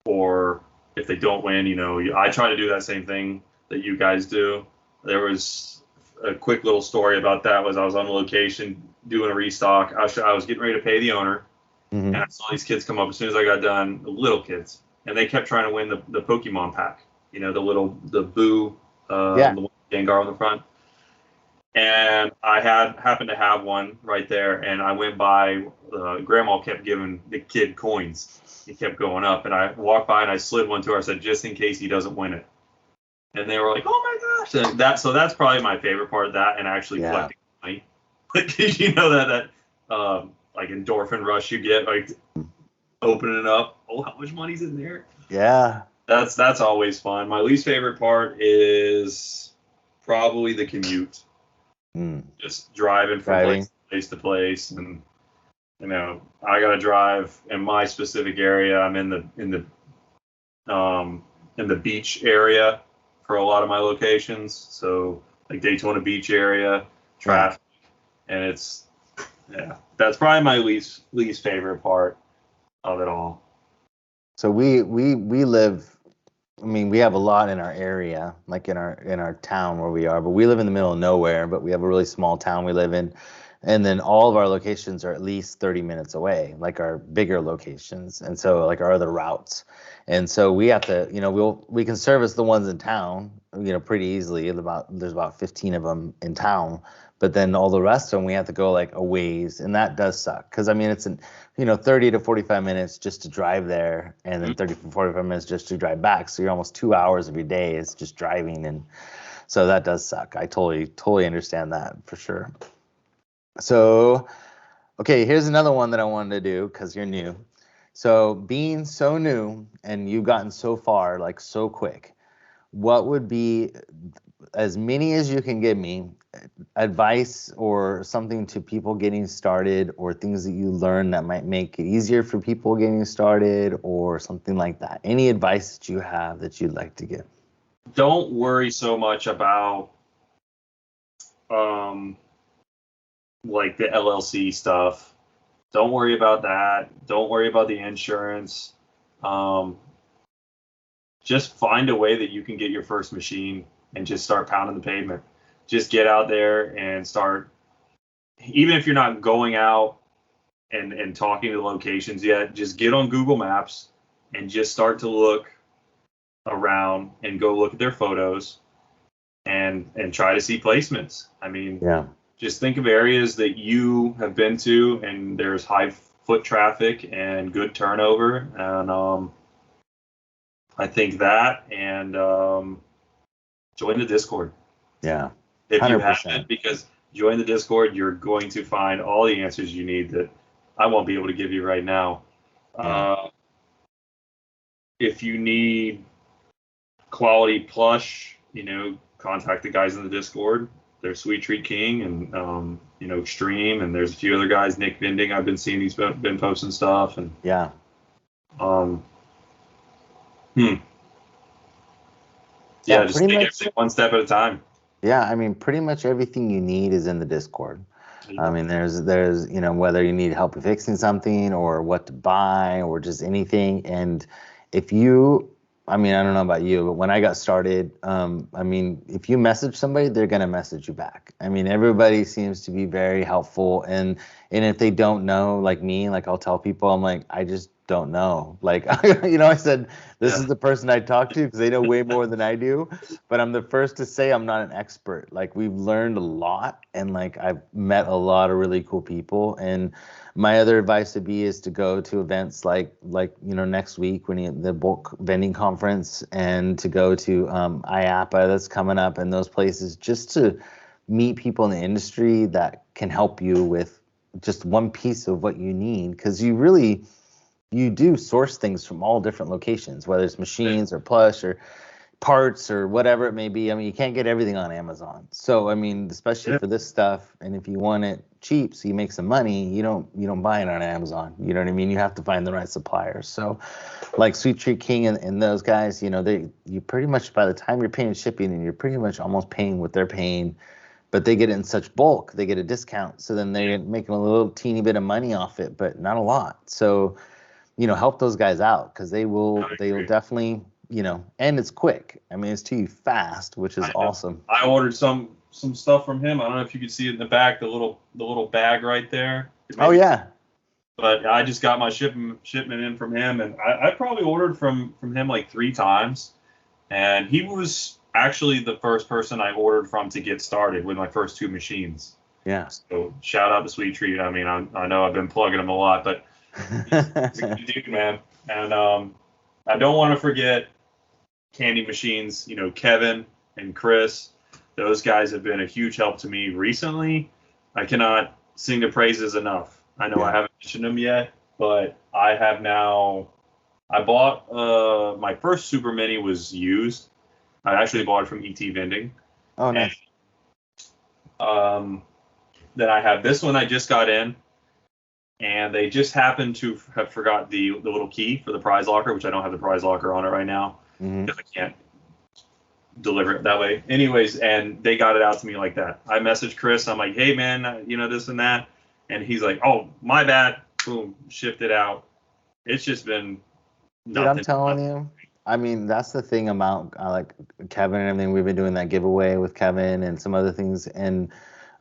or if they don't win, I try to do that same thing that you guys do. There was a quick little story about that. I was on a location doing a restock. I was getting ready to pay the owner. Mm-hmm. And I saw these kids come up as soon as I got done, the little kids, and they kept trying to win the Pokemon pack, the Boo, the Gengar on the front. And I happened to have one right there, and I went by. Grandma kept giving the kid coins. He kept going up, and I walked by and I slid one to her. I said, just in case he doesn't win it. And they were like, "Oh my gosh!" And that's probably my favorite part of that, and actually collecting money, because that like endorphin rush you get, like opening it up. Oh, how much money's in there? Yeah. That's always fun. My least favorite part is probably the commute. Just driving from place to place, and I gotta drive in my specific area. I'm in the beach area for a lot of my locations, so like Daytona Beach area, traffic, and that's probably my least favorite part of it all. So we live, I mean, we have a lot in our area, like in our town where we are, but we live in the middle of nowhere, but we have a really small town we live in. And then all of our locations are at least 30 minutes away, like our bigger locations. And so like our other routes. And so we have to, we can service the ones in town, pretty easily. There's about 15 of them in town. But then all the rest of them, we have to go like a ways. And that does suck. Because, I mean, it's, 30 to 45 minutes just to drive there. And then 30 to 45 minutes just to drive back. So you're almost 2 hours of your day is just driving. And so that does suck. I totally understand that for sure. So, okay, here's another one that I wanted to do because you're new. So being so new and you've gotten so far, like so quick, what would be, as many as you can give me, advice or something to people getting started or things that you learn that might make it easier for people getting started or something like that? Any advice that you have that you'd like to give? Don't worry so much about like the LLC stuff. Don't worry about that. Don't worry about the insurance. Just find a way that you can get your first machine and just start pounding the pavement. Just get out there and start, even if you're not going out and talking to locations yet, just get on Google Maps and just start to look around and go look at their photos and try to see placements. I mean, just think of areas that you have been to and there's high foot traffic and good turnover. And I think that, and join the Discord. Yeah. If you 100%. haven't, because join the Discord, you're going to find all the answers you need that I won't be able to give you right now. Yeah. If you need quality plush, contact the guys in the Discord. There's Sweet Treat King and Extreme, and there's a few other guys. Nick Vending, I've been seeing he's been posting stuff, and Yeah. Yeah, just take everything one step at a time. Yeah, I mean, pretty much everything you need is in the Discord. Yeah. I mean, there's whether you need help fixing something or what to buy or just anything. And if you, I mean, I don't know about you, but when I got started, I mean, if you message somebody, they're gonna message you back. I mean, everybody seems to be very helpful, and if they don't know, like me, like I'll tell people, I'm like, I just don't know. Like, I said, this is the person I talk to because they know way more than I do. But I'm the first to say I'm not an expert. Like, we've learned a lot, and like I've met a lot of really cool people. And my other advice would be is to go to events like next week when the bulk vending conference, and to go to IAPA that's coming up, and those places, just to meet people in the industry that can help you with just one piece of what you need, because you do source things from all different locations, whether it's machines or plush or parts or whatever it may be. I mean, you can't get everything on Amazon. So, I mean, especially for this stuff, and if you want it cheap so you make some money, you don't buy it on Amazon. You know what I mean? You have to find the right suppliers. So, like Sweet Treat King and those guys, you pretty much, by the time you're paying shipping, and you're pretty much almost paying what they're paying, but they get it in such bulk, they get a discount. So then they're making a little teeny bit of money off it, but not a lot. So, help those guys out, because they will definitely, and it's quick. I mean, it's to you fast, which is awesome. I ordered some stuff from him. I don't know if you could see it in the back, the little bag right there. Oh yeah. But I just got my shipment in from him, and I probably ordered from him like 3 times, and he was actually the first person I ordered from to get started with my first 2 machines. Yeah. So shout out to Sweet Treat. I mean, I know I've been plugging him a lot, but he's a good dude, man. And I don't want to forget Candy Machines. Kevin and Chris, those guys have been a huge help to me recently. I cannot sing the praises enough. I know I haven't mentioned them yet, but I have now. I bought my first Super Mini was used. I actually bought it from ET Vending. Oh, nice. And, then I have this one I just got in, and they just happened to have forgot the little key for the prize locker, which I don't have the prize locker on it right now because I can't deliver it that way. Anyways, and they got it out to me like that. I messaged Chris. I'm like, hey, man, this and that. And he's like, oh, my bad. Boom, shipped it out. It's just been nothing. Dude, I'm telling you. I mean, that's the thing about like Kevin and everything. We've been doing that giveaway with Kevin and some other things, and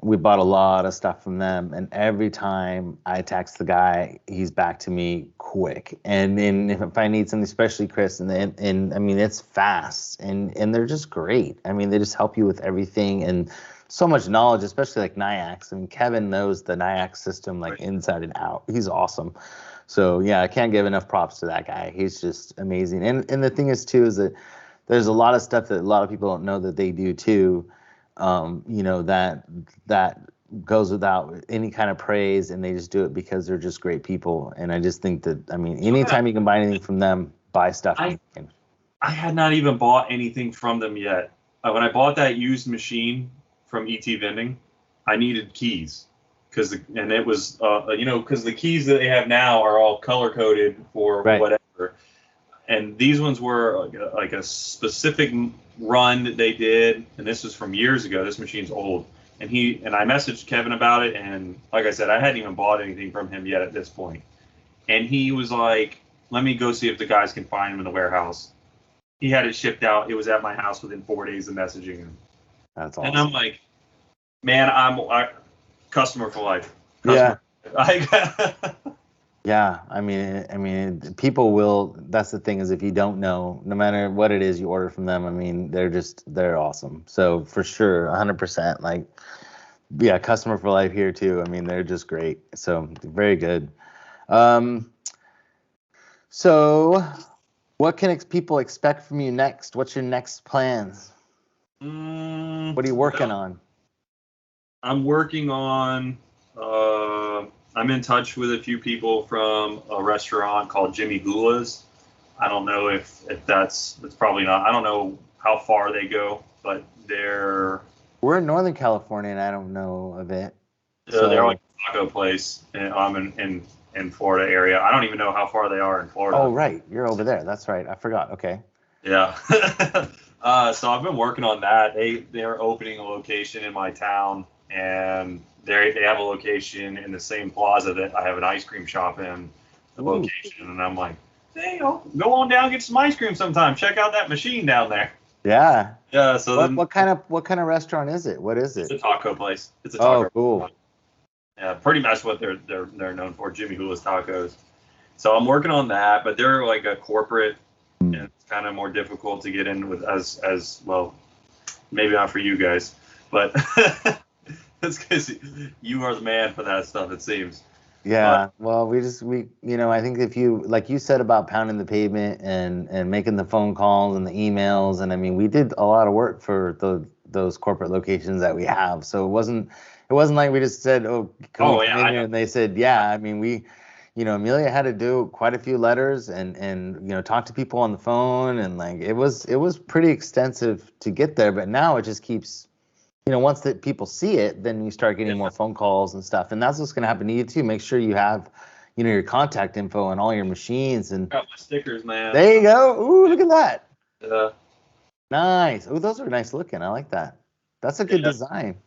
we bought a lot of stuff from them. And every time I text the guy, he's back to me quick. And then if I need something, especially Chris, and I mean, it's fast, and they're just great. I mean, they just help you with everything, and so much knowledge, especially like NIAX. I mean, Kevin knows the NIAX system like inside and out. He's awesome. So yeah, I can't give enough props to that guy. He's just amazing. And the thing is too, is that there's a lot of stuff that a lot of people don't know that they do too. That goes without any kind of praise, and they just do it because they're just great people. And I just think that, I mean, anytime you can buy anything from them, buy stuff. I had not even bought anything from them yet. When I bought that used machine from ET Vending, I needed keys. Because the keys that they have now are all color coded for whatever, and these ones were like a specific run that they did, and this was from years ago. This machine's old, and I messaged Kevin about it, and like I said, I hadn't even bought anything from him yet at this point, and he was like, "Let me go see if the guys can find them in the warehouse." He had it shipped out. It was at my house within 4 days of messaging him. That's awesome. And I'm like, man, I'm customer for life. Yeah. Yeah. I mean, people will. That's the thing, is if you don't know, no matter what it is you order from them, I mean, they're awesome. So for sure, 100%. Like, yeah, customer for life here too. I mean, they're just great. So very good. Um, so what can people expect from you next? What's your next plans? What are you working on? I'm working on. I'm in touch with a few people from a restaurant called Jimmy Hula's. I don't know if that's probably not. I don't know how far they go, but we're in Northern California and I don't know of it. They're like a taco place, and I'm in Florida area. I don't even know how far they are in Florida. Oh, right. You're over there. That's right. I forgot. Okay. Yeah. So I've been working on that. They're opening a location in my town, and they have a location in the same plaza that I have an ice cream shop in the location. And I'm like, hey, go on down and get some ice cream sometime. Check out that machine down there. Yeah. Yeah. So what kind of restaurant is it? What is it? It's a taco place. It's a taco. Oh, cool. Place. Yeah, pretty much what they're known for, Jimmy Hula's Tacos. So I'm working on that, but they're like a corporate, and it's kind of more difficult to get in with as well. Maybe not for you guys, but that's because you are the man for that stuff, it seems. Yeah, well, I think if you, like you said about pounding the pavement and making the phone calls and the emails, and I mean, we did a lot of work for those corporate locations that we have. So it wasn't like we just said, come in here, and they said, yeah. I mean, Amelia had to do quite a few letters and talk to people on the phone, and like it was pretty extensive to get there. But now it just keeps. Once that people see it, then you start getting more phone calls and stuff. And that's what's going to happen to you too. Make sure you have, your contact info on all your machines. And got my stickers, man. There you go. Ooh, look at that. Yeah. Nice. Oh, those are nice looking. I like that. That's a good design.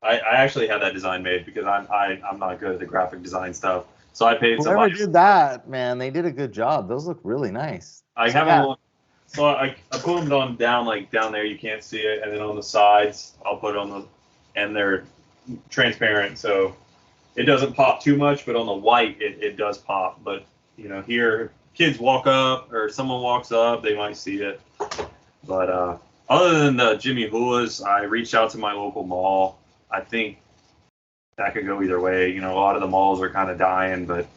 I actually had that design made because I'm not good at the graphic design stuff. So I paid somebody. Whoever did that, man, they did a good job. Those look really nice. So I put them down there, you can't see it, and then on the sides I'll put and they're transparent, so it doesn't pop too much, but on the white it does pop. But here kids walk up or someone walks up, they might see it. But other than the Jimmy Hula's, I reached out to my local mall. I think that could go either way. A lot of the malls are kind of dying, but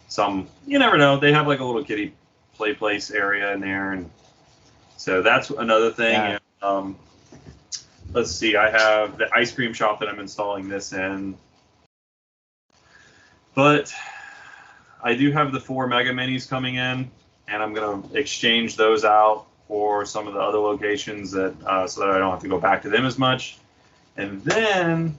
some, you never know. They have like a little kiddie play place area in there, and so that's another thing. Yeah. And, let's see, I have the ice cream shop that I'm installing this in. But I do have the 4 Mega Minis coming in, and I'm going to exchange those out for some of the other locations so that I don't have to go back to them as much. And then,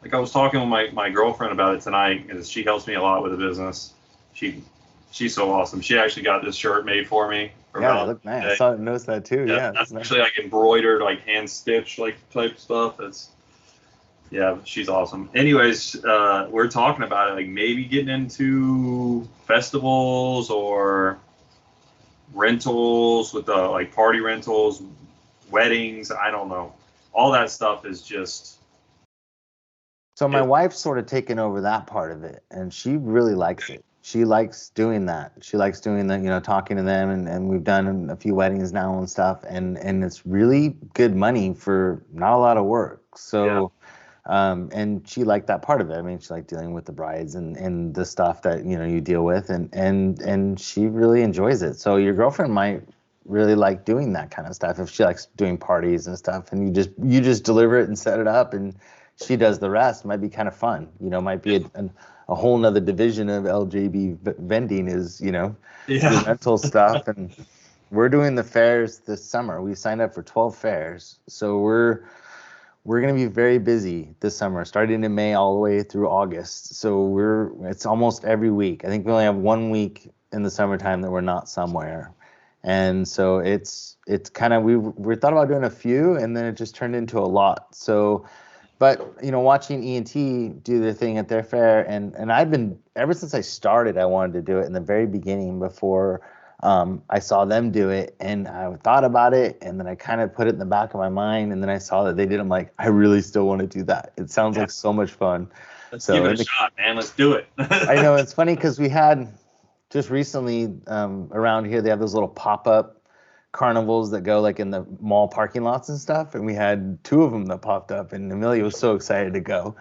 like I was talking with my girlfriend about it tonight, and she helps me a lot with the business. She's so awesome. She actually got this shirt made for me. Yeah, it looked nice. I noticed that too. Yeah, that's actually like embroidered, like hand stitched, like type stuff. She's awesome. Anyways, we're talking about it, like maybe getting into festivals or rentals with the like party rentals, weddings. I don't know. All that stuff is just. So my wife's sort of taken over that part of it, and she really likes it. She likes doing that. She likes doing the, talking to them, and we've done a few weddings now and stuff, and it's really good money for not a lot of work. So, and she liked that part of it. I mean, she liked dealing with the brides and the stuff that, you deal with, and she really enjoys it. So your girlfriend might really like doing that kind of stuff if she likes doing parties and stuff, and you just deliver it and set it up, and she does the rest. It might be kind of fun. Might be a whole nother division of LJB vending is, the rental stuff. And we're doing the fairs this summer. We signed up for 12 fairs. So we're going to be very busy this summer, starting in May all the way through August. So it's almost every week. I think we only have 1 week in the summertime that we're not somewhere. And so it's kind of, we thought about doing a few, and then it just turned into a lot. So, but, watching E&T do their thing at their fair, and I've been, ever since I started, I wanted to do it in the very beginning before I saw them do it, and I thought about it, and then I kind of put it in the back of my mind, and then I saw that they did. I'm like, I really still want to do that. It sounds like so much fun. Let's give it a shot, man. Let's do it. I know, it's funny because we had just recently around here, they have those little pop-up carnivals that go like in the mall parking lots and stuff, and we had 2 of them that popped up, and Amelia was so excited to go.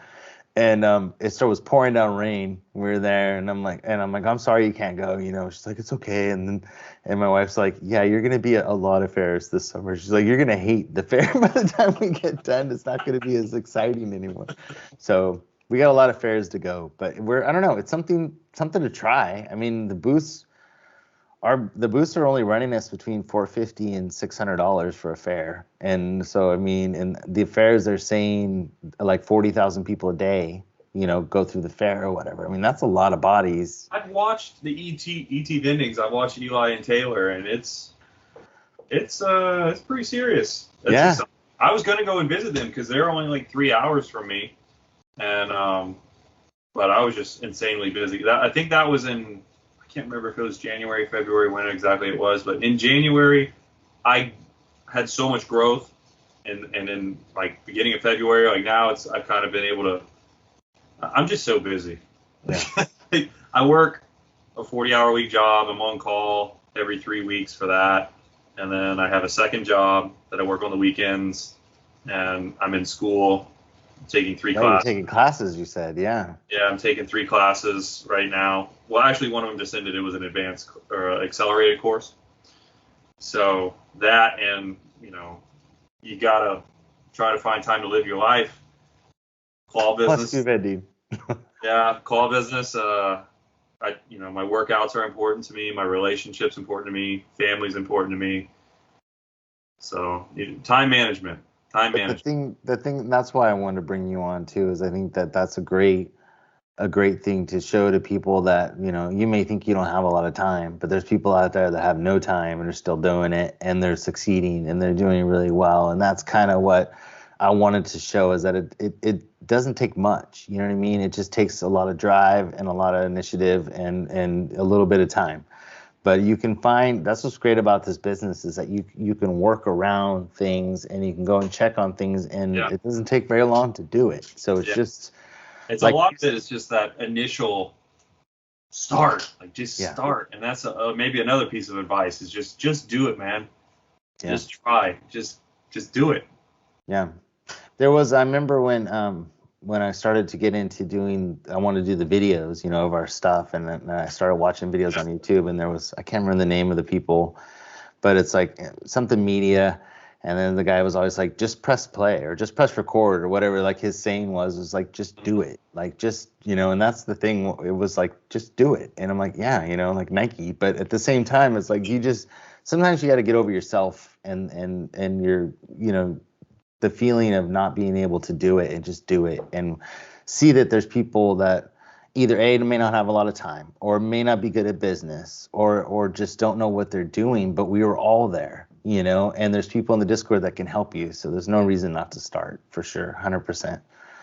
And it was pouring down rain. We were there, and I'm like, I'm sorry you can't go. She's like, it's okay. And my wife's like, yeah, you're gonna be at a lot of fairs this summer. She's like, you're gonna hate the fair by the time we get done. It's not gonna be as exciting anymore. So we got a lot of fairs to go, but I don't know. It's something to try. I mean, the booths are only running us between $450 and $600 for a fair, and so I mean, in the fairs they're saying like 40,000 people a day, go through the fair or whatever. I mean, that's a lot of bodies. I've watched the ET Vendings. I've watched Eli and Taylor, and it's pretty serious. Yeah. I was gonna go and visit them because they're only like 3 hours from me, and but I was just insanely busy. I think that was in. I can't remember if it was January, February, when exactly it was, but in January, I had so much growth, and in like beginning of February, like now I've kind of been able to. I'm just so busy. Yeah. I work a 40-hour-week job. I'm on call every 3 weeks for that, and then I have a second job that I work on the weekends, and I'm in school. Taking 3 classes. You're taking classes, you said, yeah. Yeah, I'm taking 3 classes right now. Well, actually, one of them just ended. It was an advanced or accelerated course. So that, and you gotta try to find time to live your life. Claw business. Plus do vending. Yeah, claw business. My workouts are important to me. My relationships important to me. Family's important to me. So time management. The thing that's why I wanted to bring you on too, is I think that's a great thing to show to people that, you may think you don't have a lot of time, but there's people out there that have no time and are still doing it, and they're succeeding and they're doing really well. And that's kind of what I wanted to show, is that it doesn't take much. You know what I mean? It just takes a lot of drive and a lot of initiative and a little bit of time. But you can find, that's what's great about this business, is that you can work around things, and you can go and check on things, and it doesn't take very long to do it. So it's just, it's like, a lot of it is just that initial start, like just start. And that's maybe another piece of advice is just do it, man. Yeah. Just try, just do it. Yeah. I remember when I started to get into I wanted to do the videos, of our stuff. And then I started watching videos on YouTube, and I can't remember the name of the people, but it's like something media. And then the guy was always like, just press play or just press record or whatever. Like his saying was like, just do it. Like, just, and that's the thing. It was like, just do it. And I'm like, yeah, like Nike. But at the same time, it's like, sometimes you got to get over yourself and your, the feeling of not being able to do it, and just do it, and see that there's people that either may not have a lot of time, or may not be good at business, or just don't know what they're doing, but we were all there, and there's people in the Discord that can help you. So there's no reason not to start, for sure. 100%.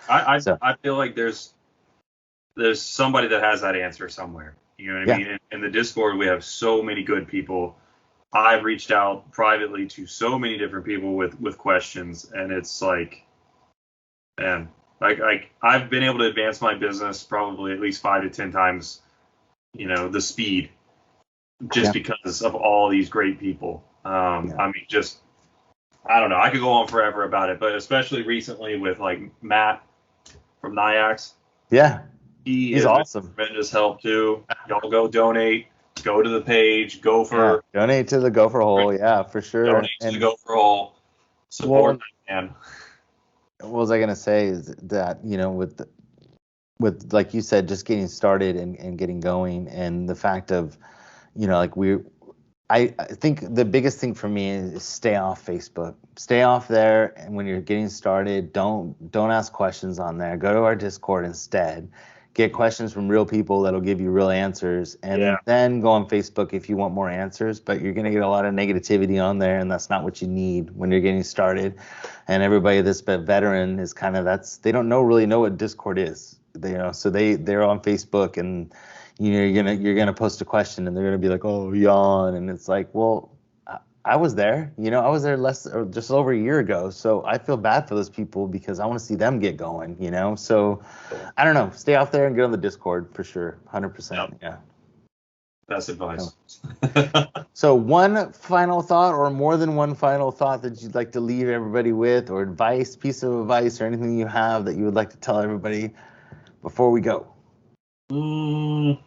I feel like there's somebody that has that answer somewhere. You know what I mean? In the Discord, we have so many good people. I've reached out privately to so many different people with questions, and it's like, man, I've been able to advance my business probably at least 5 to 10 times, the speed, just because of all these great people. I mean, I don't know. I could go on forever about it, but especially recently with like Matt from Nyax. Yeah, he's awesome. Tremendous help too. Y'all go donate. Go to the page, Gopher. Yeah, donate to the Gopher Hole, yeah, for sure. Donate to the Gopher Hole. Support man. What was I gonna say is that, with like you said, just getting started and getting going, and the fact of, I think the biggest thing for me is stay off Facebook. Stay off there, and when you're getting started, don't ask questions on there. Go to our Discord instead. Get questions from real people that'll give you real answers, and then go on Facebook if you want more answers. But you're gonna get a lot of negativity on there, and that's not what you need when you're getting started. And everybody that's been veteran is kind of, they don't really know what Discord is. So they're on Facebook, and you're gonna post a question, and they're gonna be like, oh, yawn, and it's like, well, I was there, I was there just over a year ago. So I feel bad for those people, because I want to see them get going, So I don't know. Stay out there and get on the Discord for sure. 100%. Yeah. That's advice. So one final thought, or more than one final thought, that you'd like to leave everybody with, or piece of advice, or anything you have that you would like to tell everybody before we go? Don't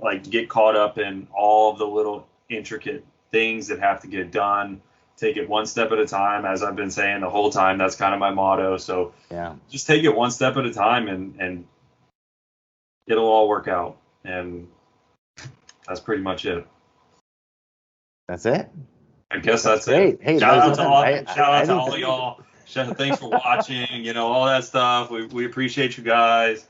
like get caught up in all of the little intricate things that have to get done. Take it one step at a time, as I've been saying the whole time. That's kind of my motto. So yeah, just take it one step at a time, and it'll all work out. And that's pretty much it. That's it. I guess that's great. it. Hey, shout out to all all of y'all. Thanks for watching. All that stuff. We appreciate you guys.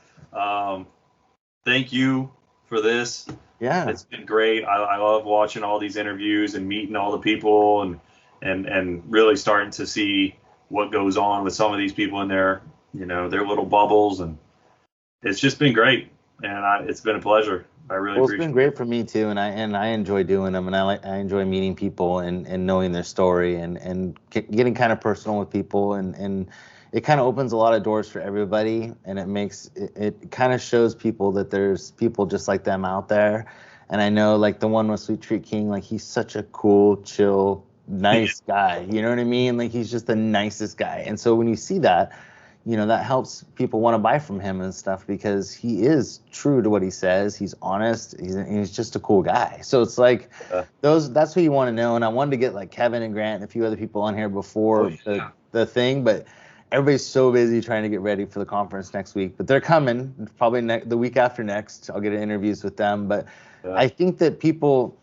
Thank you for this. Yeah, it's been great. I love watching all these interviews and meeting all the people and really starting to see what goes on with some of these people in their their little bubbles, and it's just been great. And it's been a pleasure. I really appreciate it. It's been great for me too, and I enjoy doing them, and I enjoy meeting people and knowing their story and getting kind of personal with people, and it kind of opens a lot of doors for everybody, and it kind of shows people that there's people just like them out there. And I know, like the one with Sweet Treat King, like he's such a cool, chill, nice guy. You know what I mean? Like he's just the nicest guy. And so when you see that, that helps people want to buy from him and stuff, because he is true to what he says. He's honest. He's just a cool guy. So it's like that's who you want to know. And I wanted to get like Kevin and Grant and a few other people on here before the thing, but everybody's so busy trying to get ready for the conference next week. But they're coming probably the week after next. I'll get interviews with them. But I think that people,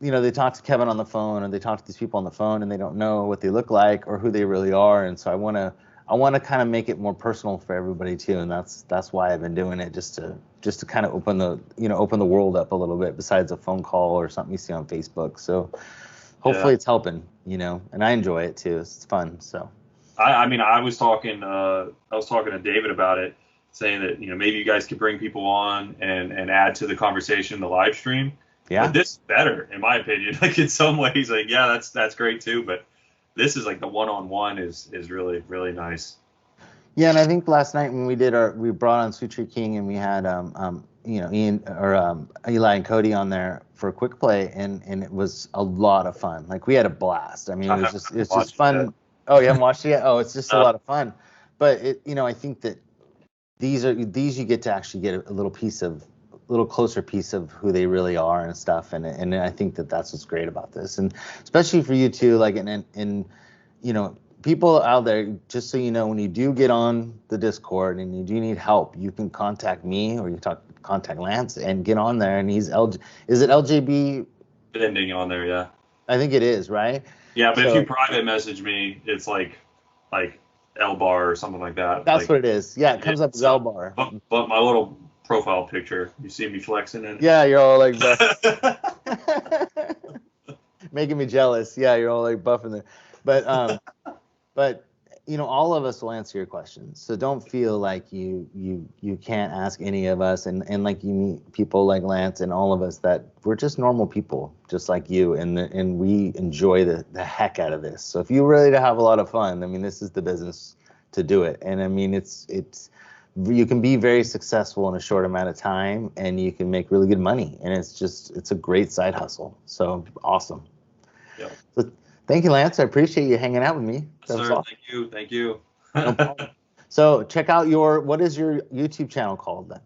they talk to Kevin on the phone, or they talk to these people on the phone, and they don't know what they look like or who they really are. And so I want to kind of make it more personal for everybody too, and that's why I've been doing it, just to kind of open the world up a little bit, besides a phone call or something you see on Facebook. So hopefully it's helping, and I enjoy it too. It's fun. So I was talking to David about it, saying that maybe you guys could bring people on and add to the conversation in the live stream. Yeah. But this is better, in my opinion. Like in some ways, like that's great too, but this is like the one-on-one is really, really nice. Yeah, and I think last night when we brought on Sweet Tree King, and we had Ian or Eli and Cody on there for a quick play, and it was a lot of fun. Like we had a blast. I mean, it was just fun. Yet. Oh, you haven't watched it yet? Oh, it's just a lot of fun. But I think that these you get to actually get a little closer piece of who they really are and stuff, and I think that's what's great about this, and especially for you too, like and people out there, just so you know, when you do get on the Discord and you do need help, you can contact me, or you contact Lance and get on there, and is it LJB Vending on there? Yeah, I think it is, right? Yeah, but if you private message me, it's like L bar or something like that. That's what it is. Yeah, it comes up as L bar. But my little profile picture, you see me flexing in it? Yeah, you're all like making me jealous. Yeah, you're all like buffing there. But all of us will answer your questions. So don't feel like you can't ask any of us, and like you meet people like Lance and all of us that we're just normal people, just like you, and we enjoy the heck out of this. So if you're ready to have a lot of fun, I mean, this is the business to do it. And I mean, it's you can be very successful in a short amount of time, and you can make really good money, and it's a great side hustle. So awesome. Yeah. So, thank you, Lance. I appreciate you hanging out with me. Sir, awesome. Thank you. No problem. So check out what is your YouTube channel called then?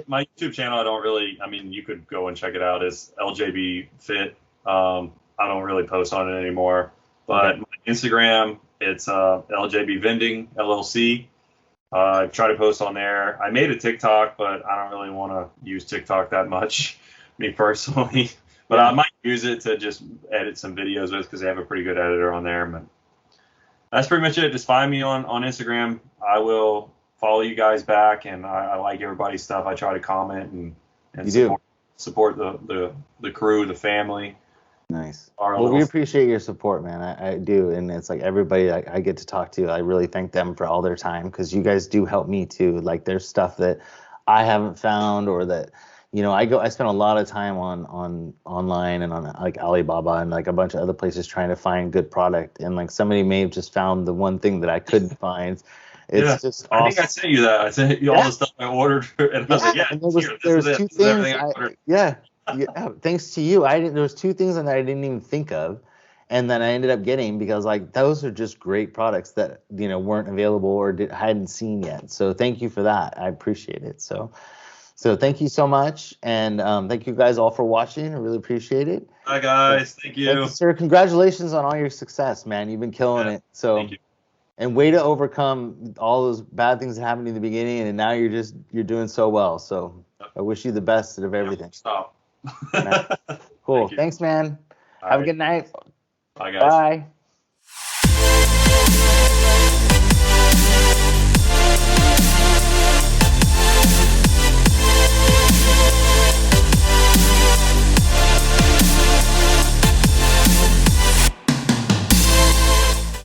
My YouTube channel, you could go and check it out, is LJB Fit. I don't really post on it anymore, but my Instagram, it's LJB Vending LLC. I try to post on there. I made a TikTok, but I don't really want to use TikTok that much, me personally. But I might use it to just edit some videos with, because they have a pretty good editor on there. But that's pretty much it. Just find me on Instagram. I will follow you guys back, and I like everybody's stuff. I try to comment and support the crew, the family. Nice. Well, we appreciate your support, man. I do, and it's like everybody I get to talk to, I really thank them for all their time, because you guys do help me too. Like there's stuff that I haven't found, or that I spend a lot of time on online and on like Alibaba and like a bunch of other places trying to find good product, and like somebody may have just found the one thing that I couldn't find. It's just awesome. I think I sent you that. I sent you all the stuff I ordered, and I was like, and there was two things. Yeah, thanks to you. There was two things that I didn't even think of, and then I ended up getting because like those are just great products that weren't available or hadn't seen yet. So thank you for that. I appreciate it. So thank you so much, and thank you guys all for watching. I really appreciate it. Hi guys, thank Thank you. you, sir. Congratulations on all your success, man. You've been killing it. So Thank you. and way to overcome all those bad things that happened in the beginning, and now you're doing so well. So I wish you the best of everything. Stop. Cool. Thank you. Thanks, man. All Have a right. good night. Bye guys. Bye.